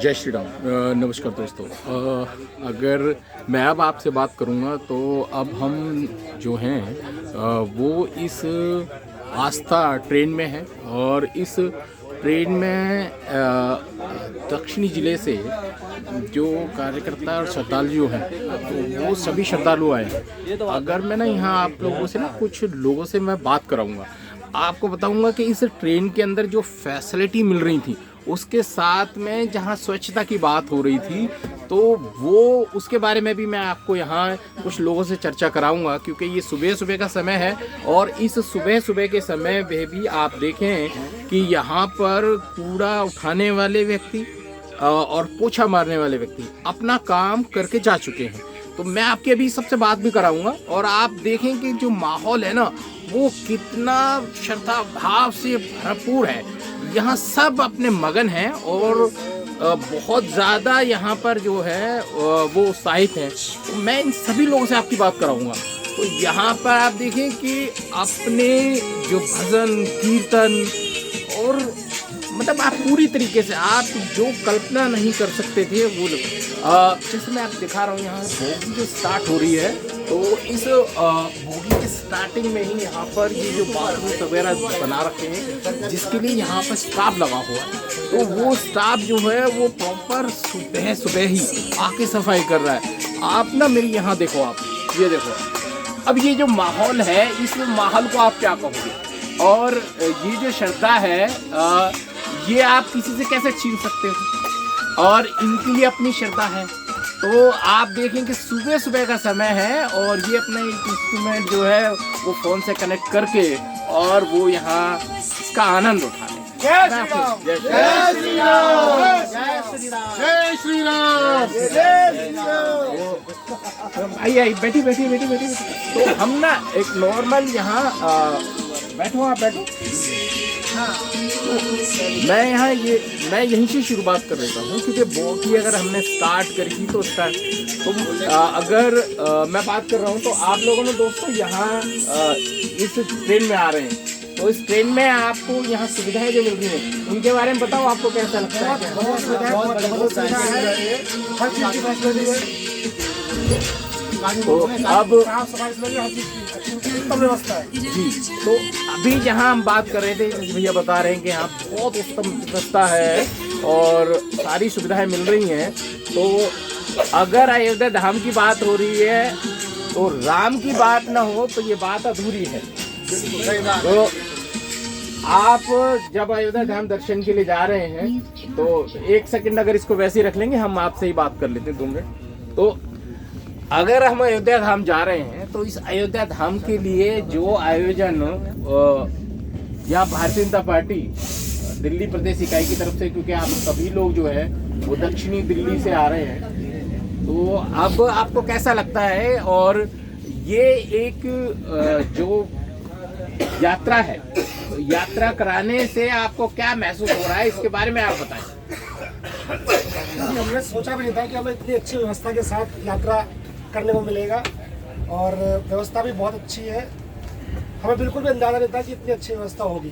जय श्री राम। नमस्कार दोस्तों। अगर मैं अब आपसे बात करूंगा तो अब हम जो हैं वो इस आस्था ट्रेन में हैं और इस ट्रेन में दक्षिणी ज़िले से जो कार्यकर्ता और श्रद्धालु जो हैं तो वो सभी श्रद्धालु आए हैं। अगर मैं ना यहाँ आप लोगों से ना कुछ लोगों से मैं बात कराऊंगा, आपको बताऊंगा कि इस ट्रेन के अंदर जो फैसिलिटी मिल रही थी उसके साथ में जहाँ स्वच्छता की बात हो रही थी तो वो उसके बारे में भी मैं आपको यहाँ कुछ लोगों से चर्चा कराऊंगा, क्योंकि ये सुबह सुबह का समय है और इस सुबह सुबह के समय में भी आप देखें कि यहाँ पर कूड़ा उठाने वाले व्यक्ति और पोछा मारने वाले व्यक्ति अपना काम करके जा चुके हैं। तो मैं आपके अभी सबसे बात भी कराऊंगा और आप देखें कि जो माहौल है ना वो कितना श्रद्धा भाव से भरपूर है। यहाँ सब अपने मगन हैं और बहुत ज़्यादा यहाँ पर जो है वो उत्साहित हैं। तो मैं इन सभी लोगों से आपकी बात कराऊंगा। तो यहाँ पर आप देखें कि अपने जो भजन कीर्तन और मतलब आप पूरी तरीके से आप जो कल्पना नहीं कर सकते थे वो जैसे मैं आप दिखा रहा हूँ यहाँ भोगी जो स्टार्ट हो रही है तो इस भोगी के स्टार्टिंग में ही यहाँ पर ये जो बाथरूम वगैरह बना रखे हैं जिसके लिए यहाँ पर स्टाफ लगा हुआ है। तो वो स्टाफ जो है वो प्रॉपर सुबह सुबह ही आके सफाई कर रहा है। आप ना मेरी यहाँ देखो, आप ये देखो, अब ये जो माहौल है इस माहौल को आप क्या कहोगे? और ये जो श्रद्धा है ये आप किसी से कैसे छीन सकते हो? और इनके लिए अपनी श्रद्धा है। तो आप देखें कि सुबह सुबह का समय है और ये अपना एक इंस्ट्रूमेंट जो है वो फ़ोन से कनेक्ट करके और वो यहाँ इसका आनंद उठा रहे हैं। जय श्री राम, जय श्री राम, जय श्री राम, जय श्री राम, जय श्री राम। आई बैठी बैठी बैठी बैठी। तो हम ना एक नॉर्मल यहाँ बैठो, आप बैठो। हाँ, तो मैं यहीं से शुरुआत कर देता हूँ क्योंकि बोगी अगर हमने स्टार्ट करी तो अगर मैं बात कर रहा हूँ तो आप लोगों ने दोस्तों यहाँ इस ट्रेन में आ रहे हैं तो इस ट्रेन में आपको यहाँ सुविधाएं जो मिल रही हैं उनके बारे में बताओ, आपको कैसा लगता है? बहुत तो अब व्यवस्था है जी। तो अभी जहाँ हम बात कर रहे थे भैया बता रहे हैं कि यहाँ बहुत उत्तम व्यवस्था है और सारी सुविधाएं मिल रही हैं। तो अगर अयोध्या धाम की बात हो रही है तो राम की बात ना हो तो ये बात अधूरी है। तो आप जब अयोध्या धाम दर्शन के लिए जा रहे हैं तो एक सेकंड अगर इसको वैसे ही रख लेंगे, हम आपसे ही बात कर लेते हैं 2 मिनट। तो अगर हम अयोध्या धाम जा रहे हैं तो इस अयोध्या धाम के लिए जो आयोजन यहाँ भारतीय जनता पार्टी दिल्ली प्रदेश इकाई की तरफ से, क्योंकि आप सभी लोग जो है वो दक्षिणी दिल्ली से आ रहे हैं, तो अब आपको कैसा लगता है? और ये एक जो यात्रा है, यात्रा कराने से आपको क्या महसूस हो रहा है, इसके बारे में आप बताएं। हमने सोचा भी नहीं था कि हमें इतनी अच्छी व्यवस्था के साथ यात्रा करने को मिलेगा और व्यवस्था भी बहुत अच्छी है। हमें बिल्कुल भी अंदाजा नहीं था कि इतनी अच्छी व्यवस्था होगी।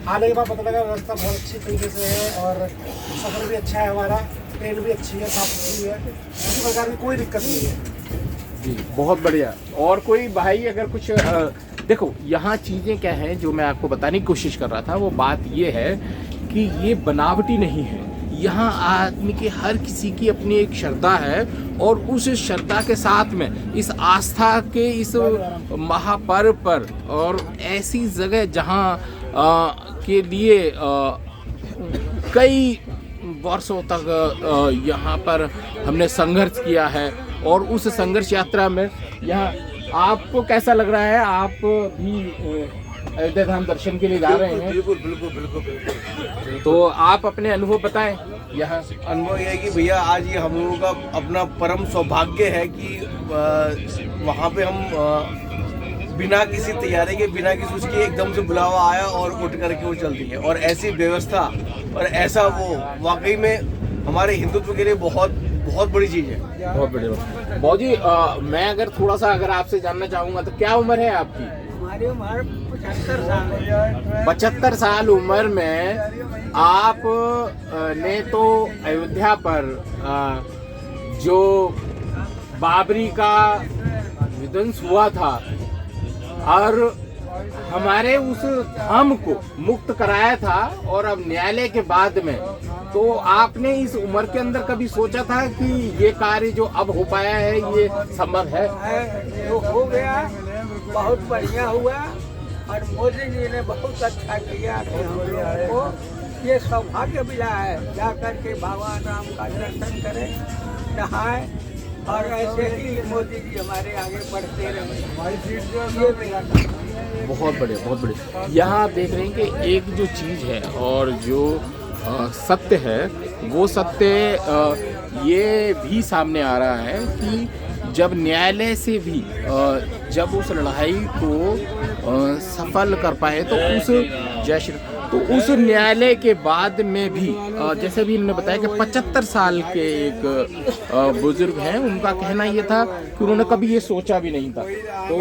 आने के बाद पता लगा व्यवस्था बहुत अच्छी तरीके से है और सफर भी अच्छा है, हमारा ट्रेन भी अच्छी है, साफ सुथरी है, किसी प्रकार की कोई दिक्कत नहीं है जी। बहुत बढ़िया। और कोई भाई अगर कुछ देखो यहाँ चीज़ें क्या हैं जो मैं आपको बताने की कोशिश कर रहा था, वो बात ये है कि ये बनावटी नहीं है। यहाँ आदमी के हर किसी की अपनी एक श्रद्धा है और उस श्रद्धा के साथ में इस आस्था के इस महापर्व पर और ऐसी जगह जहाँ के लिए कई वर्षों तक यहाँ पर हमने संघर्ष किया है और उस संघर्ष यात्रा में यहाँ आपको कैसा लग रहा है? आप भी अयोध्या धाम दर्शन के लिए जा रहे हैं? बिल्कुल। तो आप अपने अनुभव बताएं। यहाँ अनुभव यह है कि भैया आज ये हम लोगों का अपना परम सौभाग्य है कि वहाँ पे हम बिना किसी तैयारी के, बिना किसी उसकी एकदम से बुलावा आया और उठ करके वो चल दी है। और ऐसी व्यवस्था और ऐसा वो वाकई में हमारे हिंदुत्व के लिए बहुत बहुत बड़ी चीज़ है। बहुत बड़ी बात। बाबूजी मैं अगर थोड़ा सा अगर आपसे जानना चाहूँगा तो क्या उम्र है आपकी? हमारी उम्र 75 साल है। 75 साल उम्र में आप ने तो अयोध्या पर जो बाबरी का विध्वंस हुआ था और हमारे उस धाम को मुक्त कराया था, और अब न्यायालय के बाद में, तो आपने इस उम्र के अंदर कभी सोचा था कि ये कार्य जो अब हो पाया है ये संभव है? जो हो गया बहुत बढ़िया हुआ, और मोदी जी ने बहुत अच्छा किया कि हम लोगों को ये सौभाग्य मिला है जा करके भगवान राम का दर्शन करें, नहाए, और ऐसे ही मोदी जी हमारे आगे बढ़ते रहे। ये मेरा बहुत बढ़िया, बहुत बढ़िया। यहाँ आप देख रहे हैं कि एक जो चीज़ है और जो सत्य है, वो सत्य ये भी सामने आ रहा है कि जब न्यायालय से भी जब उस लड़ाई को सफल कर पाए तो उस न्यायालय के बाद में भी, जैसे भी इन्होंने बताया कि 75 साल के एक बुजुर्ग हैं, उनका कहना ये था कि उन्होंने कभी ये सोचा भी नहीं था। तो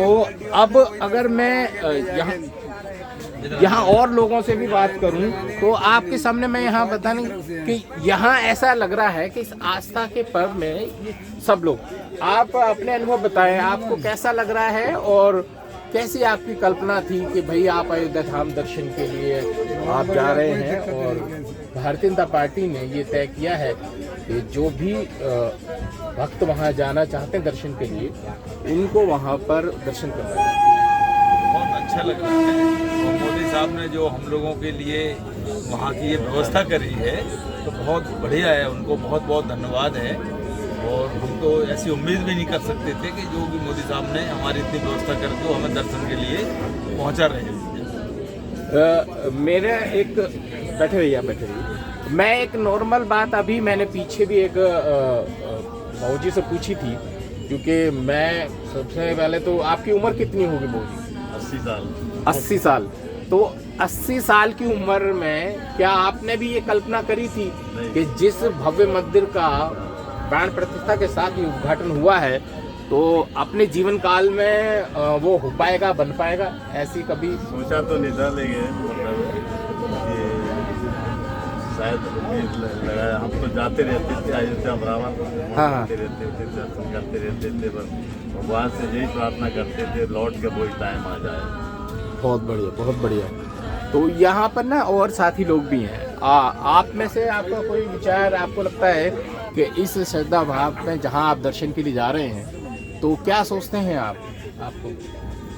अब अगर मैं यहाँ और लोगों से भी बात करूं तो आपके सामने मैं यहाँ बताने कि यहाँ ऐसा लग रहा है कि इस आस्था के पर्व में सब लोग, आप अपने अनुभव बताएं, आपको कैसा लग रहा है और कैसी आपकी कल्पना थी कि भाई आप अयोध्या धाम दर्शन के लिए आप जा रहे हैं, और भारतीय जनता पार्टी ने ये तय किया है कि जो भी भक्त वहाँ जाना चाहते हैं दर्शन के लिए, उनको वहाँ पर दर्शन करना है। बहुत अच्छा लग रहा है, और मोदी साहब ने जो हम लोगों के लिए वहाँ की ये व्यवस्था करी है तो बहुत बढ़िया है, उनको बहुत बहुत धन्यवाद है। और हम तो ऐसी उम्मीद भी नहीं कर सकते थे कि जो भी मोदी साहब ने हमारी इतनी व्यवस्था करके वो हमें दर्शन के लिए पहुँचा रहे हैं। मेरा एक बैठे रहिए, मैं एक नॉर्मल बात अभी मैंने पीछे भी एक भाऊजी से पूछी थी, क्योंकि मैं सबसे पहले तो आपकी उम्र कितनी होगी भाऊजी? 80 साल। 80 साल। तो 80 साल की उम्र में क्या आपने भी ये कल्पना करी थी कि जिस भव्य मंदिर का प्राण प्रतिष्ठा के साथ ही उद्घाटन हुआ है तो अपने जीवन काल में वो हो पाएगा, बन पाएगा? ऐसी कभी सोचा तो नहीं था, लेकिन शायद लगा, हम तो जाते रहते थे अयोध्या वृंदावन, जाते रहते थे, दर्शन करते रहते थे, बस भगवान से यही प्रार्थना करते थे लौट के वही टाइम आ जाए। बहुत बढ़िया, बहुत बढ़िया। तो यहाँ पर ना और साथी लोग भी हैं, आप में से आपका कोई विचार, आपको लगता है कि इस श्रद्धा भाव में जहाँ आप दर्शन के लिए जा रहे हैं तो क्या सोचते हैं आपको?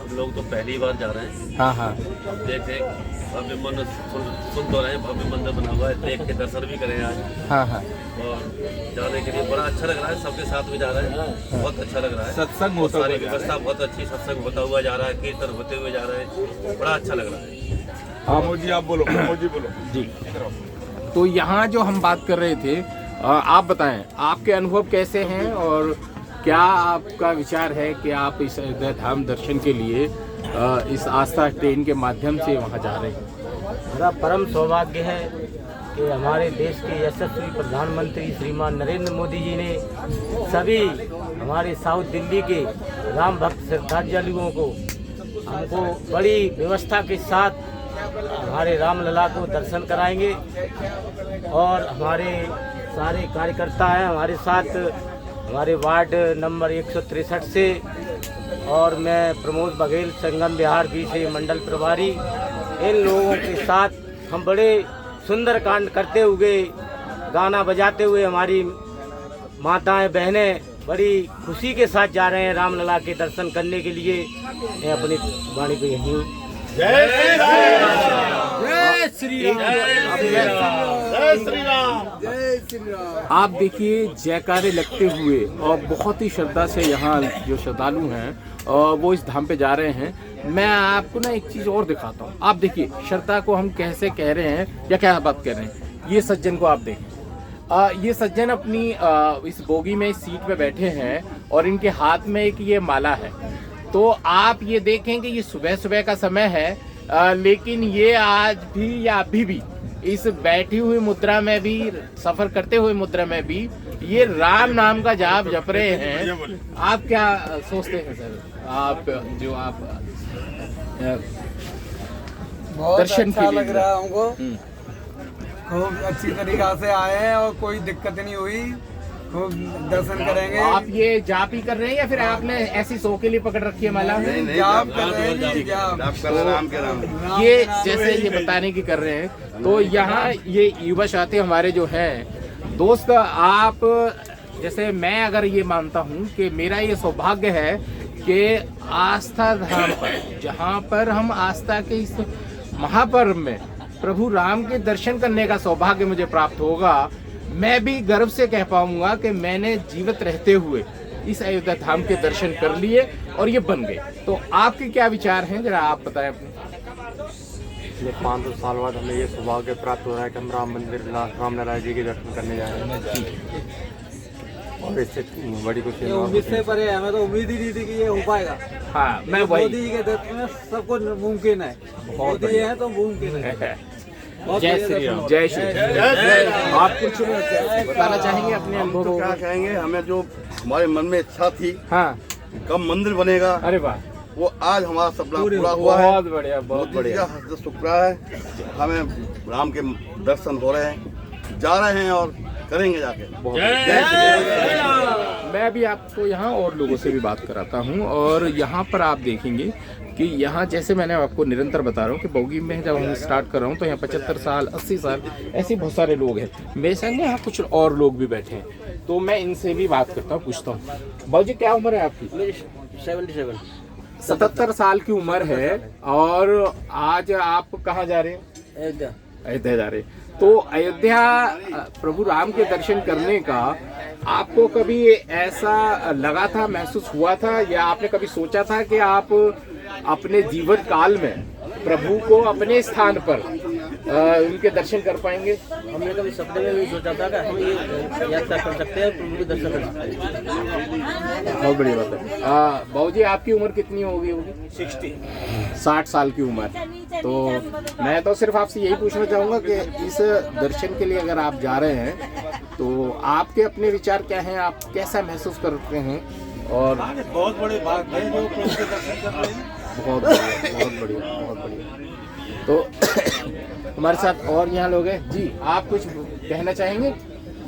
हम लोग तो पहली बार जा रहे हैं। हाँ। देखे भव्य मंदिर सुन तो रहे हैं, भव्य मंदिर बना हुआ है, देख के दर्शन भी करें आज। हाँ। और जाने के लिए बड़ा अच्छा लग रहा है, सबके साथ भी जा रहे हैं, बहुत अच्छा लग रहा है। सत्संग होता सारी व्यवस्था बहुत अच्छी, सत्संग होता हुआ जा रहा है, कीर्तन होते हुए जा रहे हैं, बड़ा अच्छा लग रहा है। मोदी आप बोलो, मोदी बोलो जी। तो यहाँ जो हम बात कर रहे थे, आप बताएं आपके अनुभव कैसे हैं और क्या आपका विचार है कि आप इस अयोध्या धाम दर्शन के लिए इस आस्था ट्रेन के माध्यम से वहाँ जा रहे हैं? मेरा परम सौभाग्य है कि हमारे देश के यशस्वी प्रधानमंत्री श्रीमान नरेंद्र मोदी जी ने सभी हमारे साउथ दिल्ली के राम भक्त श्रद्धालुओं को हमको बड़ी व्यवस्था के साथ हमारे रामलला को दर्शन कराएंगे, और हमारे सारे कार्यकर्ता हैं हमारे साथ, हमारे वार्ड नंबर 163 से, और मैं प्रमोद बघेल संगम बिहार बी से मंडल प्रभारी, इन लोगों के साथ हम बड़े सुंदर कांड करते हुए, गाना बजाते हुए हमारी माताएं बहनें बड़ी खुशी के साथ जा रहे हैं रामलला के दर्शन करने के लिए। मैं अपनी वाणी को यहीं जय श्री राम, जय श्री राम, जय श्री राम, जय श्री राम। आप देखिए जयकारे लगते हुए और बहुत ही श्रद्धा से यहाँ जो श्रद्धालु हैं वो इस धाम पे जा रहे हैं। मैं आपको ना एक चीज़ और दिखाता हूँ। आप देखिए श्रद्धा को हम कैसे कह रहे हैं या क्या बात कर रहे हैं। ये सज्जन को आप देखें, ये सज्जन अपनी इस बोगी में, इस सीट पे बैठे हैं और इनके हाथ में एक ये माला है। तो आप ये देखें कि ये सुबह सुबह का समय है, लेकिन ये आज भी या अभी भी इस बैठी हुई मुद्रा में भी, सफर करते हुए मुद्रा में भी ये राम नाम का जाप जप रहे हैं। आप क्या सोचते हैं सर, आप जो आप बहुत दर्शन अच्छा के लिए लग रहा है हमको। खूब अच्छी तरीक़ा से आए हैं और कोई दिक्कत नहीं हुई। खूब दर्शन करेंगे। आप ये जाप ही कर रहे हैं या फिर आपने ऐसी सो के लिए पकड़ रखी है माला? जाप कर रहे हैं जी, जाप। ये जैसे ये बताने की कर रहे हैं, तो यहाँ ये युवा साथी हमारे जो हैं दोस्त, आप जैसे मैं अगर ये मानता हूँ कि मेरा ये सौभाग्य है कि आस्था धाम पर, जहाँ पर हम आस्था के इस महापर्व में प्रभु राम के दर्शन करने का सौभाग्य मुझे प्राप्त होगा, मैं भी गर्व से कह पाऊंगा कि मैंने जीवित रहते हुए इस अयोध्या धाम के दर्शन कर लिए और ये बन गए। तो आपके क्या विचार हैं, जरा आप बताएं अपने। पिछले 500 साल बाद हमें ये सौभाग्य प्राप्त हो रहा है कि हम राम मंदिर राम नारायण जी के दर्शन करने जा रहे हैं और इससे बड़ी कुछ उम्मीद से परे हमें तो उम्मीद ही नहीं थी कि ये हो पाएगा। हाँ, मैं वही, मोदी के दर्शन में सबको मुमकिन है, मोदी है तो मुमकिन है। जय श्री राम। जय श्री राम। आप कुछ बताना चाहेंगे अपने अनुभव को? क्या कहेंगे, हमें जो हमारे मन में इच्छा थी, हाँ, कब मंदिर बनेगा, अरे वाह, वो आज हमारा सपना पूरा हुआ है। बहुत बढ़िया, बहुत बढ़िया। शुक्र है, हमें राम के दर्शन हो रहे हैं, जा रहे हैं और करेंगे जाके। मैं भी आपको यहाँ और लोगों से भी बात कराता हूँ, और यहाँ पर आप देखेंगे कि यहाँ जैसे मैंने आपको निरंतर बता रहा हूँ कि बोगी में जब हम स्टार्ट कर रहा हूँ तो यहाँ 75 साल 80 साल ऐसे बहुत सारे लोग हैं। मेरे संग यहाँ कुछ और लोग भी बैठे हैं, तो मैं इनसे भी बात करता हूँ, पूछता हूँ। बाबू जी, क्या उम्र है आपकी? मेरी 77। 77 साल की उम्र है, और आज आप कहाँ जा रहे हैं? अयोध्या जा रहे हैं। तो अयोध्या प्रभु राम के दर्शन करने का आपको कभी ऐसा लगा था, महसूस हुआ था, या आपने कभी सोचा था कि आप अपने जीवन काल में प्रभु को अपने स्थान पर उनके दर्शन कर पाएंगे? हमने कभी सपने में भी सोचा था कि हम ये यात्रा कर सकते हैं, प्रभु के दर्शन कर सकते हैं। बहुत बढ़िया बात है। बाबू जी, आपकी उम्र कितनी होगी? 60 साल की उम्र। तो मैं तो सिर्फ आपसे यही पूछना चाहूँगा कि इस दर्शन के लिए अगर आप जा रहे हैं तो आपके अपने विचार क्या हैं, आप कैसा महसूस करते हैं? और बहुत बड़ी बात है जो प्रभु के दर्शन कर रहे हैं। बहुत बढ़िया, बहुत बढ़िया, बहुत बढ़िया। तो हमारे साथ और यहाँ लोग हैं जी, आप कुछ कहना चाहेंगे?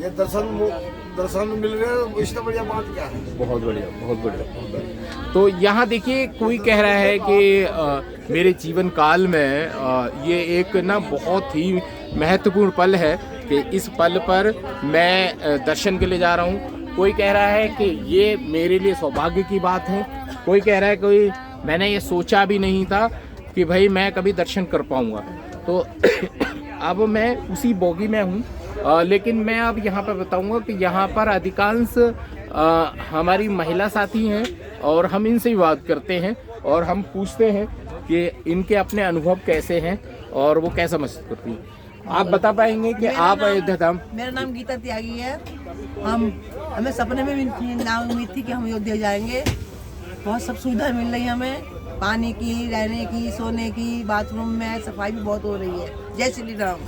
ये दर्शन मिल रहे हैं, इससे बढ़िया बात क्या है? बहुत बढ़िया, बहुत बढ़िया, बहुत बढ़िया। तो यहाँ देखिए, कोई कह रहा है कि मेरे जीवन काल में ये एक ना बहुत ही महत्वपूर्ण पल है कि इस पल पर मैं दर्शन के लिए जा रहा हूँ। कोई कह रहा है कि ये मेरे लिए सौभाग्य की बात है। कोई कह रहा है कि मैंने ये सोचा भी नहीं था कि भाई मैं कभी दर्शन कर पाऊँगा। तो अब मैं उसी बोगी में हूँ, लेकिन मैं अब यहाँ पर बताऊँगा कि यहाँ पर अधिकांश हमारी महिला साथी हैं, और हम इनसे ही बात करते हैं और हम पूछते हैं कि इनके अपने अनुभव कैसे हैं और वो कैसा महसूस करती हैं। आप बता पाएंगे कि आप अयोध्या धाम? मेरा नाम गीता त्यागी है। हमें सपने में भी ना उम्मीद थी कि हम अयोध्या जाएंगे। बहुत सब सुविधाएं मिल रही हैं हमें, पानी की, रहने की, सोने की, बाथरूम में सफाई भी बहुत हो रही है। जय श्री राम।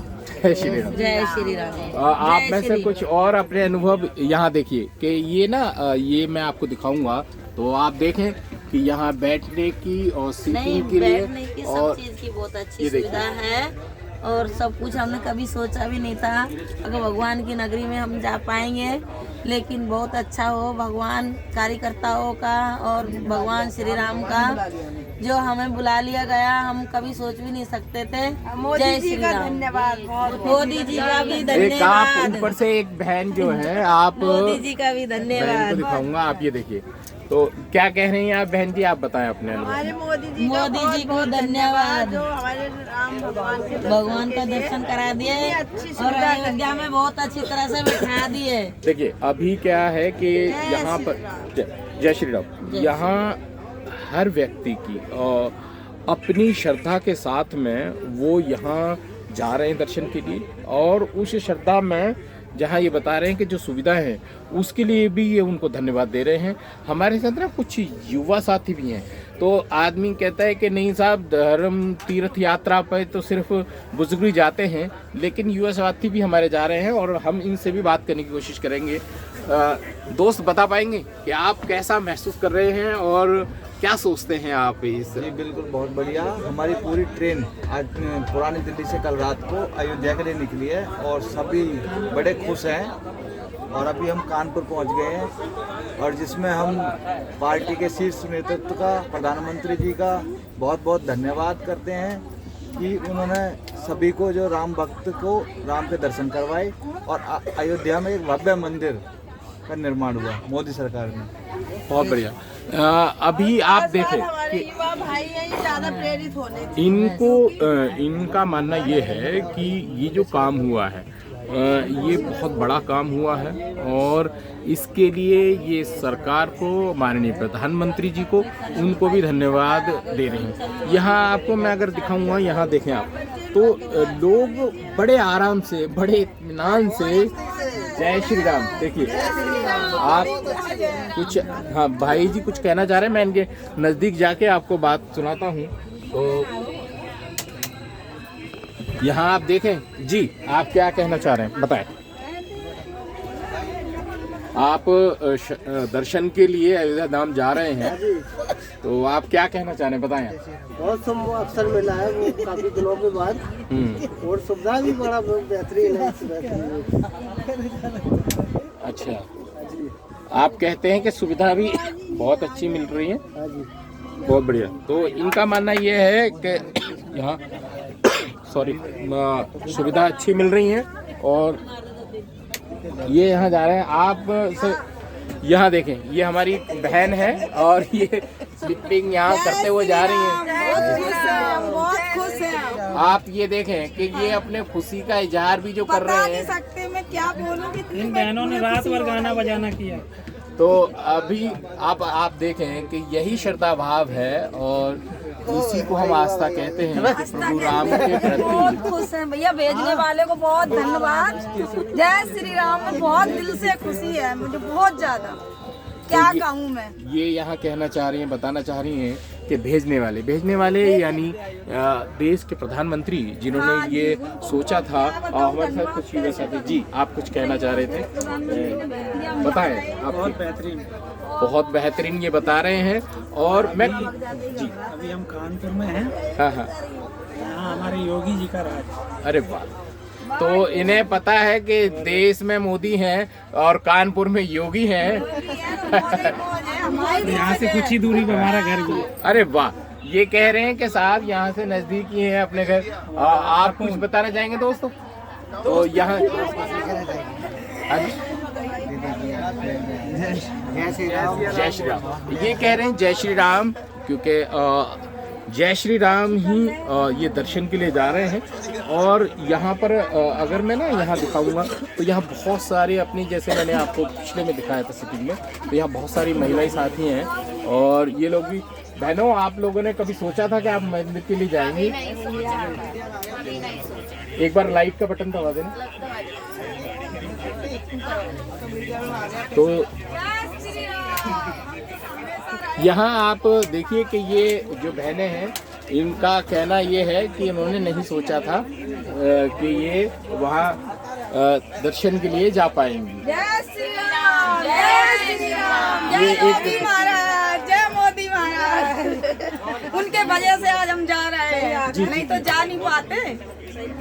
जय श्री राम। जय श्री राम। आप में से कुछ और अपने अनुभव यहाँ देखिए कि ये ना ये मैं आपको दिखाऊंगा, तो आप देखें कि यहाँ बैठने की और सीटिंग के लिए बैठने की और सब चीज की बहुत अच्छी सुविधा है, और सब कुछ हमने कभी सोचा भी नहीं था अगर भगवान की नगरी में हम जा पाएंगे। लेकिन बहुत अच्छा हो भगवान कार्यकर्ताओं का और भगवान श्री राम का जो हमें बुला लिया गया, हम कभी सोच भी नहीं सकते थे। जय श्री राम। धन्यवाद। मोदी जी का भी एक आप धन्यवाद। ऊपर से एक बहन जो है, आप मोदी जी का भी बहन को धन्यवाद। दिखाऊंगा। आप ये देखिए, तो क्या कह रही हैं आप बहन जी, आप बताएं अपने अनुभव। हमारे मोदी जी को धन्यवाद, जो हमारे राम भगवान का दर्शन करा दिए और अयोध्या में बहुत अच्छी तरह से बैठा दिए। देखिए, अभी क्या है कि यहाँ पर जय श्री राम, यहाँ हर व्यक्ति की अपनी श्रद्धा के साथ में वो यहाँ जा रहे हैं दर्शन के लिए, और उस श्रद्धा में जहाँ ये बता रहे हैं कि जो सुविधाएं हैं उसके लिए भी ये उनको धन्यवाद दे रहे हैं। हमारे साथ ना कुछ युवा साथी भी हैं तो आदमी कहता है कि नहीं साहब, धर्म तीर्थ यात्रा पर तो सिर्फ बुजुर्ग ही जाते हैं, लेकिन युवा साथी भी हमारे जा रहे हैं और हम इनसे भी बात करने की कोशिश करेंगे। दोस्त बता पाएंगे कि आप कैसा महसूस कर रहे हैं और क्या सोचते हैं आप इस? जी बिल्कुल, बहुत बढ़िया। हमारी पूरी ट्रेन आज पुरानी दिल्ली से कल रात को अयोध्या के लिए निकली है और सभी बड़े खुश हैं और अभी हम कानपुर पहुंच गए हैं और जिसमें हम पार्टी के शीर्ष नेतृत्व का, प्रधानमंत्री जी का बहुत बहुत धन्यवाद करते हैं कि उन्होंने सभी को, जो राम भक्त को, राम के दर्शन करवाए और अयोध्या में एक भव्य मंदिर का निर्माण हुआ मोदी सरकार में। बहुत बढ़िया। अभी आप देखें कि युवा भाई हैं, ज़्यादा प्रेरित होने इनका मानना ये है कि ये जो काम हुआ है ये बहुत बड़ा काम हुआ है और इसके लिए ये सरकार को, माननीय प्रधानमंत्री जी को, उनको भी धन्यवाद दे रहे हैं। यहाँ आपको मैं अगर दिखाऊंगा, यहाँ देखें आप, तो लोग बड़े आराम से, बड़े इत्मीनान से जय श्री राम। देखिए आप कुछ, हाँ भाई जी कुछ कहना चाह रहे हैं, मैं इनके नज़दीक जाके आपको बात सुनाता हूँ। तो यहाँ आप देखें जी, आप क्या कहना चाह रहे हैं बताएं। आप दर्शन के लिए अयोध्या धाम जा रहे हैं, तो आप क्या कहना चाह रहे हैं बताएं। बहुत सुंदर अवसर मिला है वो काफी दिनों के बाद और सुविधा भी बड़ा बेहतरीन है। अच्छा, आप कहते हैं कि सुविधा भी बहुत अच्छी मिल रही है। बहुत बढ़िया। तो इनका मानना ये है कि यहाँ सुविधा अच्छी मिल रही है और ये यहाँ जा रहे हैं। आप यहाँ देखें, ये हमारी बहन है और ये स्लिपिंग यहाँ करते हुए जा रही हैं। बहुत खुश हैं। आप ये देखें कि ये अपने खुशी का इजहार भी जो कर रहे हैं। सकते मैं क्या बोलूं, इन बहनों ने रात भर गाना बजाना किया। तो अभी आप देखें कि यही श्रद्धा भाव है और इसी को हम आस्था कहते हैं। प्रभु राम के प्रति बहुत खुश हैं भैया, भेजने वाले को बहुत धन्यवाद। जय श्री राम, बहुत दिल से खुशी है मुझे, बहुत ज्यादा, क्या कहूँ मैं। ये यहाँ कहना चाह रही हैं, बताना चाह रही हैं कि भेजने वाले यानी देश के प्रधानमंत्री जिन्होंने ये सोचा था। हमारे साथ कुछ युवा साथी जी, आप कुछ कहना चाह रहे थे, बताएं। आप बहुत बेहतरीन ये बता रहे हैं। और मैं जी, अभी हम कानपुर में हैं। हाँ, यहाँ हमारे योगी जी का राज। अरे वाह। तो इन्हें पता है कि देश में मोदी हैं और कानपुर में योगी हैं। यहाँ से कुछ ही दूरी पर हमारा घर भी है। अरे वाह। ये कह रहे हैं कि साहब यहाँ से नजदीक ही है अपने घर। आप कुछ बताना चाहेंगे दोस्तों? तो यहाँ जय श्री राम, ये कह रहे हैं जय श्री राम, क्योंकि जय श्री राम ही ये दर्शन के लिए जा रहे हैं। और यहाँ पर अगर मैं ना यहाँ दिखाऊंगा तो यहाँ बहुत सारे अपनी, जैसे मैंने आपको पिछले में दिखाया था सिटी में, तो यहाँ बहुत सारी महिलाएं साथी हैं और ये लोग भी। बहनों, आप लोगों ने कभी सोचा था कि आप मंदिर के लिए जाएंगी? एक बार लाइट का बटन दबा देना। तो यहाँ आप देखिए कि ये जो बहनें हैं, इनका कहना ये है कि इन्होंने नहीं सोचा था कि ये वहाँ दर्शन के लिए जा पाएंगी। जय श्री राम, जय श्री राम, जय मोदी महाराज, जय मोदी महाराज। उनके वजह से आज हम जा रहे हैं, नहीं तो जा नहीं पाते।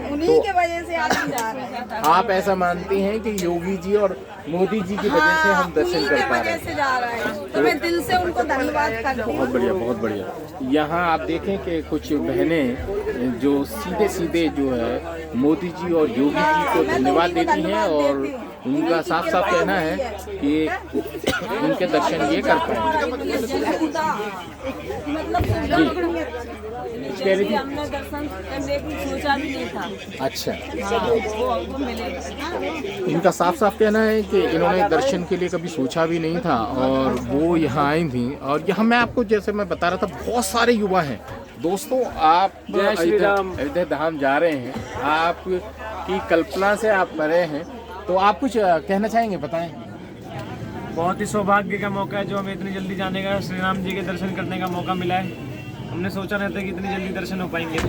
उन्हीं के वजह से आज हम जा रहे हैं। आप ऐसा मानती हैं कि योगी जी और मोदी जी की वजह से हम दर्शन कर पा रहे हैं? से जा रहे हैं, तो मैं दिल से उनको धन्यवाद करती हूँ। बहुत बढ़िया, बहुत बढ़िया। यहाँ आप देखें कि कुछ बहनें जो सीधे सीधे जो है मोदी जी और योगी जी को धन्यवाद देती हैं और उनका साफ साफ कहना है कि उनके दर्शन ये कर पाएंगे। हमने दर्शन करने की सोचा भी नहीं था। अच्छा, वो हमको मिलेगा। इनका साफ साफ कहना है कि इन्होंने दर्शन के लिए कभी सोचा भी नहीं था और वो यहाँ आई थी। और यहाँ मैं आपको, जैसे मैं बता रहा था, बहुत सारे युवा हैं। दोस्तों, आप अयोध्या धाम जा रहे हैं, आपकी कल्पना से आप परे हैं, तो आप कुछ कहना चाहेंगे, बताएं। बहुत ही सौभाग्य का मौका है जो हमें इतनी जल्दी जाने का, श्री राम जी के दर्शन करने का मौका मिला है। हमने सोचा नहीं था कि इतनी जल्दी दर्शन हो पाएंगे,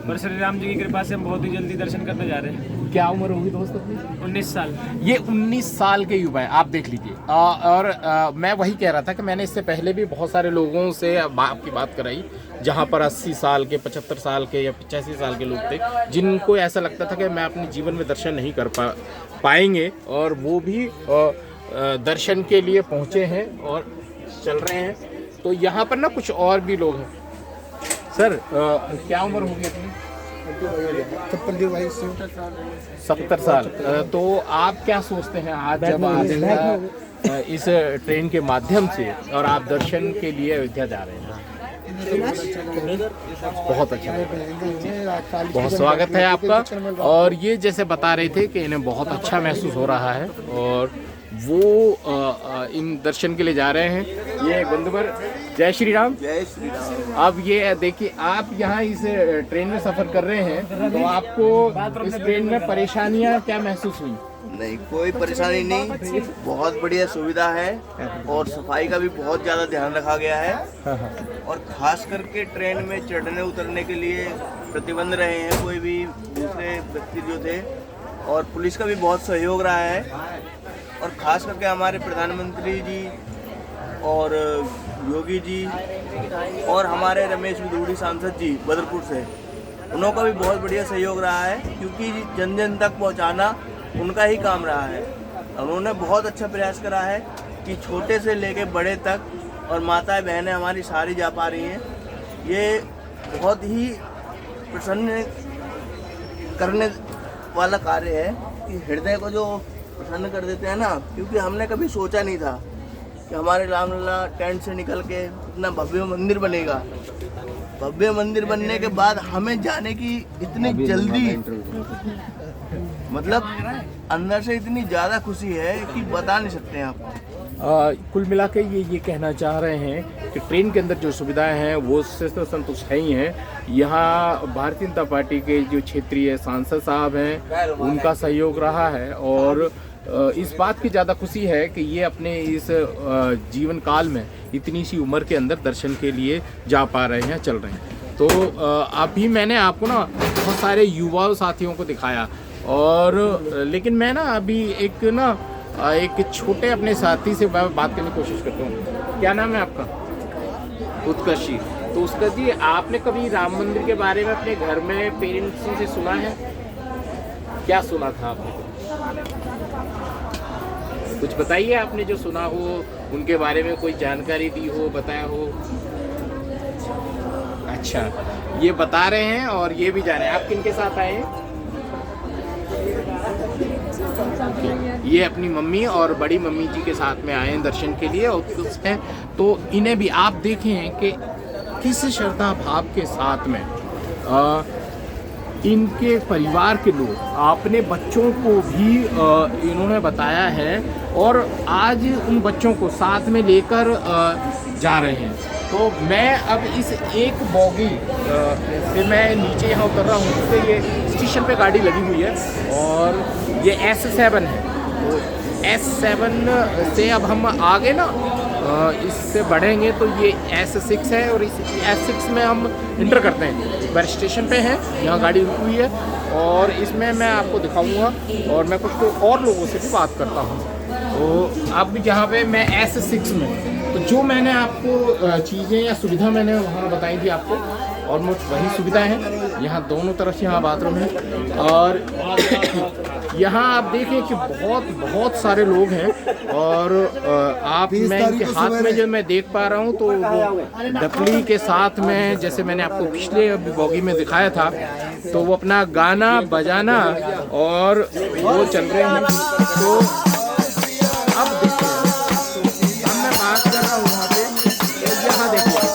पर श्री राम जी की कृपा से हम बहुत ही जल्दी दर्शन करने जा रहे हैं। क्या उम्र होगी दोस्त अपनी? 19 साल। ये 19 साल के युवा है, आप देख लीजिए। और मैं वही कह रहा था कि मैंने इससे पहले भी बहुत सारे लोगों से आपकी बात कराई, जहाँ पर 80 साल के, 75 साल के या 85 साल के लोग थे, जिनको ऐसा लगता था कि मैं अपने जीवन में दर्शन नहीं कर पाएंगे, और वो भी दर्शन के लिए पहुँचे हैं और चल रहे हैं। तो यहाँ पर ना कुछ और भी लोग हैं। सर क्या उम्र होगी अपनी? 70 साल। तो आप क्या सोचते हैं आज जब आप इस ट्रेन के माध्यम से और आप दर्शन के लिए अयोध्या जा रहे हैं? बहुत अच्छा, बहुत स्वागत है आपका। और ये जैसे बता रहे थे कि इन्हें बहुत अच्छा महसूस हो रहा है और वो इन दर्शन के लिए जा रहे हैं। ये बंधुवर, जय श्री राम। जय श्री राम। अब ये देखिए, आप यहाँ इस ट्रेन में सफ़र कर रहे हैं, तो आपको इस ट्रेन में परेशानियाँ क्या महसूस हुई? नहीं, कोई परेशानी नहीं, बहुत बढ़िया सुविधा है और सफाई का भी बहुत ज़्यादा ध्यान रखा गया है। और खास करके ट्रेन में चढ़ने उतरने के लिए प्रतिबंध रहे हैं कोई भी दूसरे व्यक्ति जो थे, और पुलिस का भी बहुत सहयोग रहा है। और ख़ास करके हमारे प्रधानमंत्री जी और योगी जी और हमारे रमेश विदुड़ी सांसद जी बदरपुर से, उनका भी बहुत बढ़िया सहयोग रहा है, क्योंकि जन जन तक पहुंचाना उनका ही काम रहा है। उन्होंने बहुत अच्छा प्रयास करा है कि छोटे से लेके बड़े तक, और माताएं बहनें हमारी सारी जा पा रही हैं। ये बहुत ही प्रसन्न करने वाला कार्य है कि हृदय को जो प्रसन्न कर देते हैं ना, क्योंकि हमने कभी सोचा नहीं था कि हमारे रामलला टेंट से निकल के इतना भव्य मंदिर बनेगा। भव्य मंदिर बनने के बाद हमें जाने की इतनी जल्दी, मतलब अंदर से इतनी ज़्यादा खुशी है कि बता नहीं सकते हैं आपको। कुल मिला के ये कहना चाह रहे हैं कि ट्रेन के अंदर जो सुविधाएं हैं वो उससे तो संतुष्ट है ही हैं। यहाँ भारतीय जनता पार्टी के जो क्षेत्रीय सांसद साहब हैं, उनका सहयोग रहा है, और इस बात की ज़्यादा खुशी है कि ये अपने इस जीवन काल में इतनी सी उम्र के अंदर दर्शन के लिए जा पा रहे हैं, चल रहे हैं। तो अभी मैंने आपको ना बहुत सारे युवा साथियों को दिखाया, और लेकिन मैं ना अभी एक छोटे अपने साथी से बात करने की कोशिश करता हूँ। क्या नाम है आपका? उत्कर्ष जी। तो उत्कर्ष जी, आपने कभी राम मंदिर के बारे में अपने घर में पेरेंट्स से सुना है? क्या सुना था आपने? कुछ बताइए, आपने जो सुना हो उनके बारे में कोई जानकारी दी हो, बताया हो। अच्छा, ये बता रहे हैं और ये भी जा रहे हैं। आप किनके साथ आए हैं? ये अपनी मम्मी और बड़ी मम्मी जी के साथ में आए हैं दर्शन के लिए, और खुश हैं। तो इन्हें भी आप देखें कि किस श्रद्धा भाव के साथ में इनके परिवार के लोग अपने बच्चों को भी इन्होंने बताया है, और आज उन बच्चों को साथ में लेकर जा रहे हैं। तो मैं अब इस एक बोगी से मैं नीचे यहाँ उतर रहा हूँ, क्योंकि ये स्टेशन पे गाड़ी लगी हुई है, और ये S7 है। तो S7 से अब हम आगे ना इससे बढ़ेंगे तो ये S6 है, और इस S6 में हम इंटर करते हैं। बस स्टेशन पे हैं, यहाँ गाड़ी रुकी हुई है, और इसमें मैं आपको दिखाऊंगा, और मैं कुछ और लोगों से भी बात करता हूँ। तो अब यहाँ पे मैं S6 में, तो जो मैंने आपको चीज़ें या सुविधा मैंने वहाँ बताई थी आपको, और वही सुविधाएं हैं। यहाँ दोनों तरफ से यहाँ बाथरूम है, और यहाँ आप देखें कि बहुत सारे लोग हैं, और आप मैं इनके हाथ में जो मैं देख पा रहा हूँ, तो वो डपली के साथ में, जैसे मैंने आपको पिछले बोगी में दिखाया था, तो वो अपना गाना बजाना और वो चल रहे हैं। तो अब देखिए, अब मैं बात कर रहा हूँ वहाँ पे, यहाँ देखिए,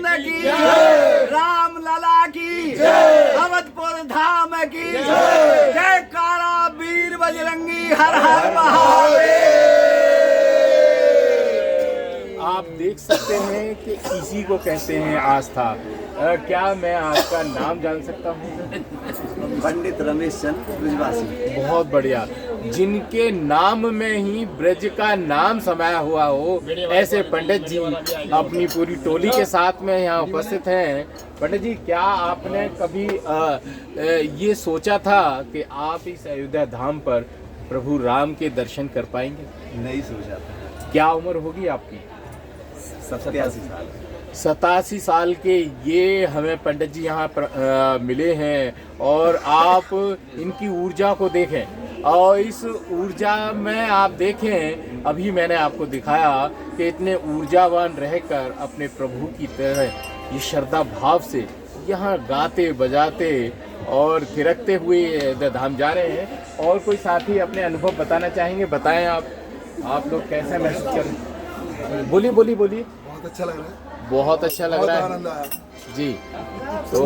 गोविंद की जय, राम लला की जय, अवधपुर धाम की जय, जयकारा वीर बजरंगी, हर हर महादेव। आप देख सकते हैं कि इसी को कहते हैं आस्था। क्या मैं आपका नाम जान सकता हूँ? पंडित रमेश चंद्र ब्रजवासी। बहुत बढ़िया। जिनके नाम में ही ब्रज का नाम समाया हुआ हो, ऐसे पंडित जी अपनी पूरी टोली के साथ में यहाँ उपस्थित हैं। पंडित जी, क्या आपने कभी ये सोचा था कि आप इस अयोध्या धाम पर प्रभु राम के दर्शन कर पाएंगे? नहीं सोचा था। क्या उम्र होगी आपकी? 87 साल। 87 साल के ये हमें पंडित जी यहाँ पर मिले हैं, और आप इनकी ऊर्जा को देखें, और इस ऊर्जा में आप देखें, अभी मैंने आपको दिखाया कि इतने ऊर्जावान रहकर अपने प्रभु की तरह ये श्रद्धा भाव से यहाँ गाते बजाते और थिरकते हुए धाम जा रहे हैं। और कोई साथी अपने अनुभव बताना चाहेंगे? बताएं आप लोग कैसे महसूस कर रहे हैं? बोलिए बोलिए बोलिए। बहुत अच्छा लग रहा है। बहुत अच्छा लग रहा आनंद आया जी। तो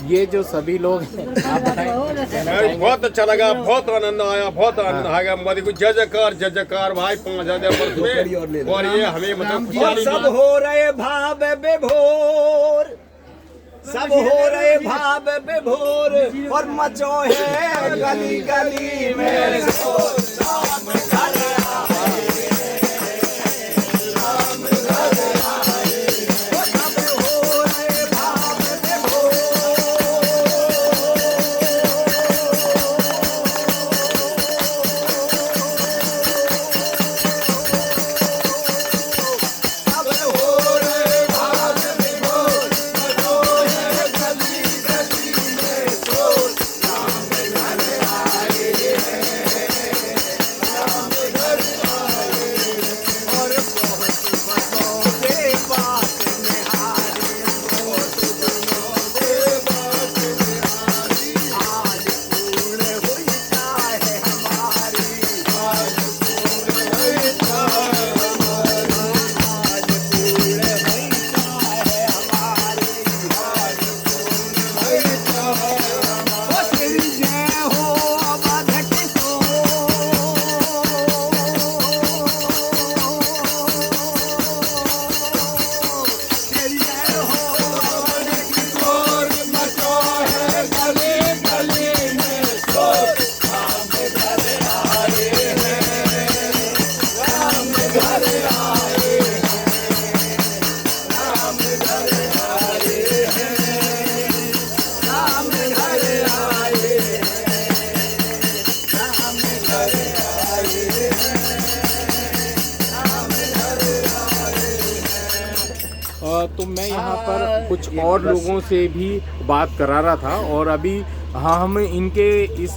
ये जो सभी लोग हैं, आप बताएं। बहुत अच्छा लगा, बहुत आनंद आया, बहुत आनंद आया। मोदी को जय जयकार भाई 5000 वर्ष में, और ये हमें मतलब सब हो रहे भाव विभोर, सब हो रहे भाव विभोर, और मचो है गली गली में शोर। राम घर आए, राम घर आए, सब हो रहे भाव विभोर। सब हो रहे भाव विभोर, मचो है गली गली में शोर। राम घर आए, राम घर आए, और बहुत बड़ों के बात निहारी, बहुत बड़ों के बात निहारी। आज पूर्ण हुई चाहे हमारी, आज पूर्ण हुई चाहे हमारी, आज पूर्ण हुई चाहे हमारी, आज पूर्ण हुई चाहे हमारी। ओ श्री जय हो अवध किशोर, श्री जय हो अवध किशोर, मचो है गली गली में शोर। राम घर आए हैं, राम घर आए हैं, राम घर आए हैं, राम घर आए हैं, राम घर आए हैं, राम घर आए हैं। तो मैं यहाँ पर कुछ और लोगों से भी बात करा रहा था, और अभी हम इनके इस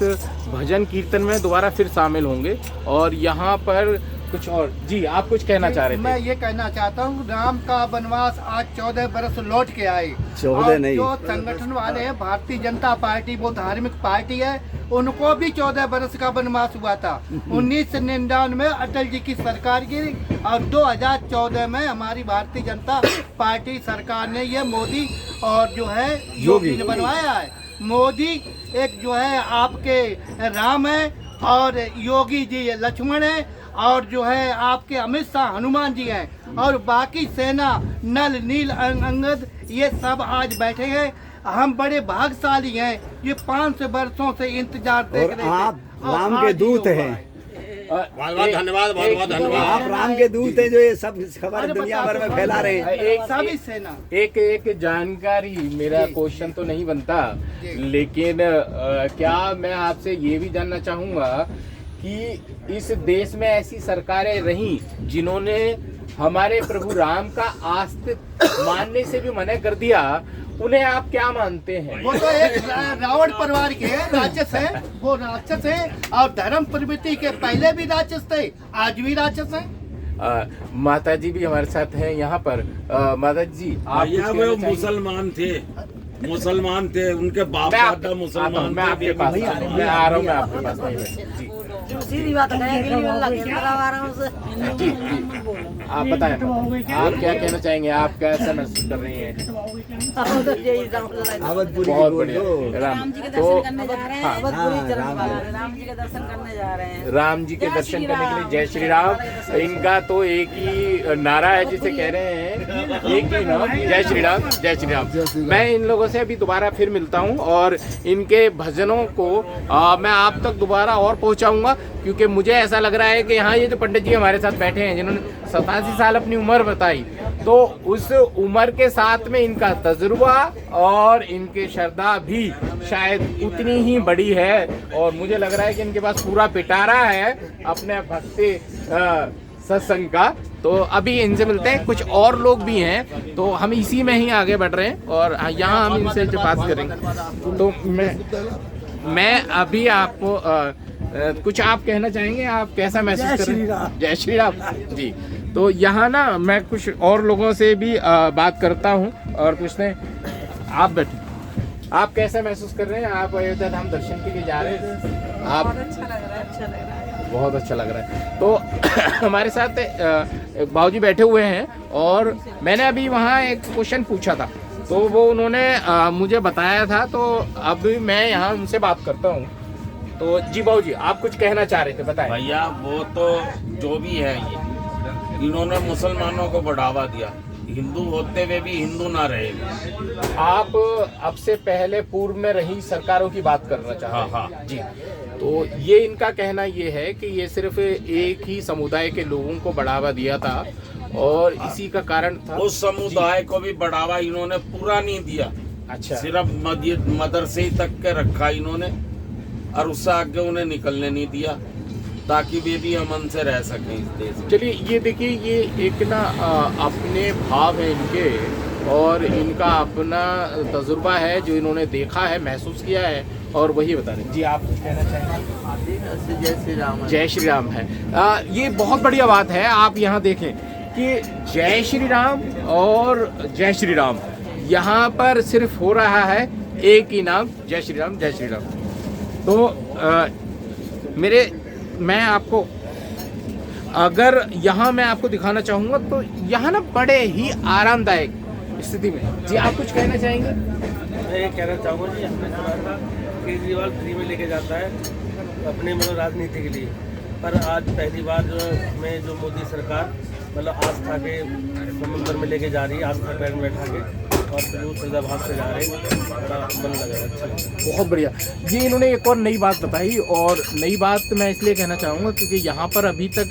भजन कीर्तन में दोबारा फिर शामिल होंगे। और यहाँ पर कुछ और जी, आप कुछ कहना चाह रहे थे? मैं ये कहना चाहता हूँ, राम का वनवास आज 14 बरस लौट के आए। 14 नहीं। जो संगठन वाले हैं, भारतीय जनता पार्टी वो धार्मिक पार्टी है, उनको भी 14 बरस का वनवास हुआ था। 1999 में अटल जी की सरकार गिरी, और 2014 में हमारी भारतीय जनता पार्टी सरकार ने ये मोदी और जो है योगी ने बनवाया है। मोदी एक जो है आपके राम है, और योगी जी लक्ष्मण है, और जो है आपके अमित शाह हनुमान जी हैं, और बाकी सेना नल नील अंगद ये सब आज बैठे हैं। हम बड़े भाग्यशाली हैं, ये 500 वर्षों से इंतजार देख रहे थे। आप राम के दूत हैं। बहुत धन्यवाद, बहुत बहुत धन्यवाद। आप राम के दूत हैं, जो ये सब खबर दुनिया भर में फैला रहे हैं। सभी सेना एक जानकारी, मेरा क्वेश्चन तो नहीं बनता, लेकिन क्या मैं आपसे ये भी जानना चाहूँगा कि इस देश में ऐसी सरकारें रहीं जिन्होंने हमारे प्रभु राम का अस्तित्व मानने से भी मना कर दिया, उन्हें आप क्या मानते हैं? वो तो एक रावण परिवार के राक्षस है, वो राक्षस है, और धर्म प्रवृत्ति के पहले भी राक्षस थे, आज भी राक्षस है। माता जी भी हमारे साथ हैं यहाँ पर। माता जी, आप वो मुसलमान थे, मुसलमान थे, उनके बाप दादा मुसलमान थे। मैं आपके पास आ रहा हूँ, मैं आपके पास। सीधी बात कहेंगे आराम से। जी आप बताएं, आप क्या कहना चाहेंगे, आप कैसा महसूस कर रही हैं? बहुत बढ़िया। राम जी के दर्शन करने जा रहे हैं। राम जी के दर्शन करने जा रहे हैं। राम जी के दर्शन करने के लिए जय श्री राम। इनका तो एक ही नारा है जिसे कह रहे हैं, एक ही नाम, जय श्री राम, जय श्री राम। मैं इन लोगों से अभी दोबारा फिर मिलता हूं और इनके भजनों को मैं आप तक दोबारा और पहुंचाऊंगा, क्योंकि मुझे ऐसा लग रहा है कि यहाँ ये जो पंडित जी हमारे साथ बैठे हैं जिन्होंने 87 साल अपनी उम्र बताई, तो उस उम्र के साथ में इनका तजुर्बा और इनकी श्रद्धा भी शायद उतनी ही बड़ी है। और मुझे लग रहा है कि इनके पास पूरा पिटारा है अपने भक्ति सत्संग का। तो अभी इनसे मिलते हैं, कुछ और लोग भी हैं, तो हम इसी में ही आगे बढ़ रहे हैं और यहाँ हम इनसे जो बात करेंगे। तो मैं अभी आपको कुछ आप कहना चाहेंगे, आप कैसा महसूस कर रहे हैं? जय श्री राम जी। तो यहाँ ना मैं कुछ और लोगों से भी बात करता हूँ और पूछते हैं, आप बैठे, आप कैसा महसूस कर रहे हैं? आप अयोध्या धाम दर्शन के लिए जा रहे हैं? आप बहुत अच्छा लग रहा है, अच्छा लग रहा है, बहुत अच्छा लग रहा है। तो हमारे साथ बाबूजी बैठे हुए हैं और मैंने अभी वहाँ एक क्वेश्चन पूछा था, तो वो उन्होंने मुझे बताया था, तो अभी मैं यहाँ उनसे बात करता हूँ। तो जी बाबूजी, आप कुछ कहना चाह रहे थे, बताएं। भैया वो तो जो भी है, ये इन्होंने मुसलमानों को बढ़ावा दिया, हिंदू होते हुए भी हिंदू ना रहे। आप अब से पहले पूर्व में रही सरकारों की बात करना चाह रहे हैं? हाँ जी। तो ये इनका कहना ये है कि ये सिर्फ एक ही समुदाय के लोगों को बढ़ावा दिया था और इसी का कारण था। उस समुदाय को भी बढ़ावा इन्होंने पूरा नहीं दिया। अच्छा। सिर्फ मदरसे तक के रखा इन्होंने और उससे आगे उन्हें निकलने नहीं दिया, ताकि वे भी अमन से रह सकें इस देश में। चलिए ये देखिए, ये एक ना अपने भाव है इनके और इनका अपना तजुर्बा है जो इन्होंने देखा है, महसूस किया है और वही बता रहे हैं। जी आप कुछ कहना चाहेंगे? जय श्री राम। जय श्री राम है। ये बहुत बढ़िया बात है। आप यहाँ देखें कि जय श्री राम और जय श्री राम यहाँ पर सिर्फ हो रहा है एक ही नाम, जय श्री राम, जय श्री राम। तो मैं आपको अगर यहाँ मैं आपको दिखाना चाहूँगा तो यहाँ ना बड़े ही आरामदायक स्थिति में। जी आप कुछ कहना चाहेंगे? मैं ये कहना चाहूँगा जी, हमने सुना था केजरीवाल फ्री में लेके जाता है अपने मतलब राजनीति के लिए, पर आज पहली बार जो मोदी सरकार मतलब आस्था के समुद्र में लेके जा रही है, आस्था पैर में बैठा के, और जो श्रद्धा भाव से जा रहे हैं, बड़ा मन लग रहा है, अच्छा। बहुत बढ़िया। ये इन्होंने एक और नई बात बताई, और नई बात मैं इसलिए कहना चाहूँगा क्योंकि यहाँ पर अभी तक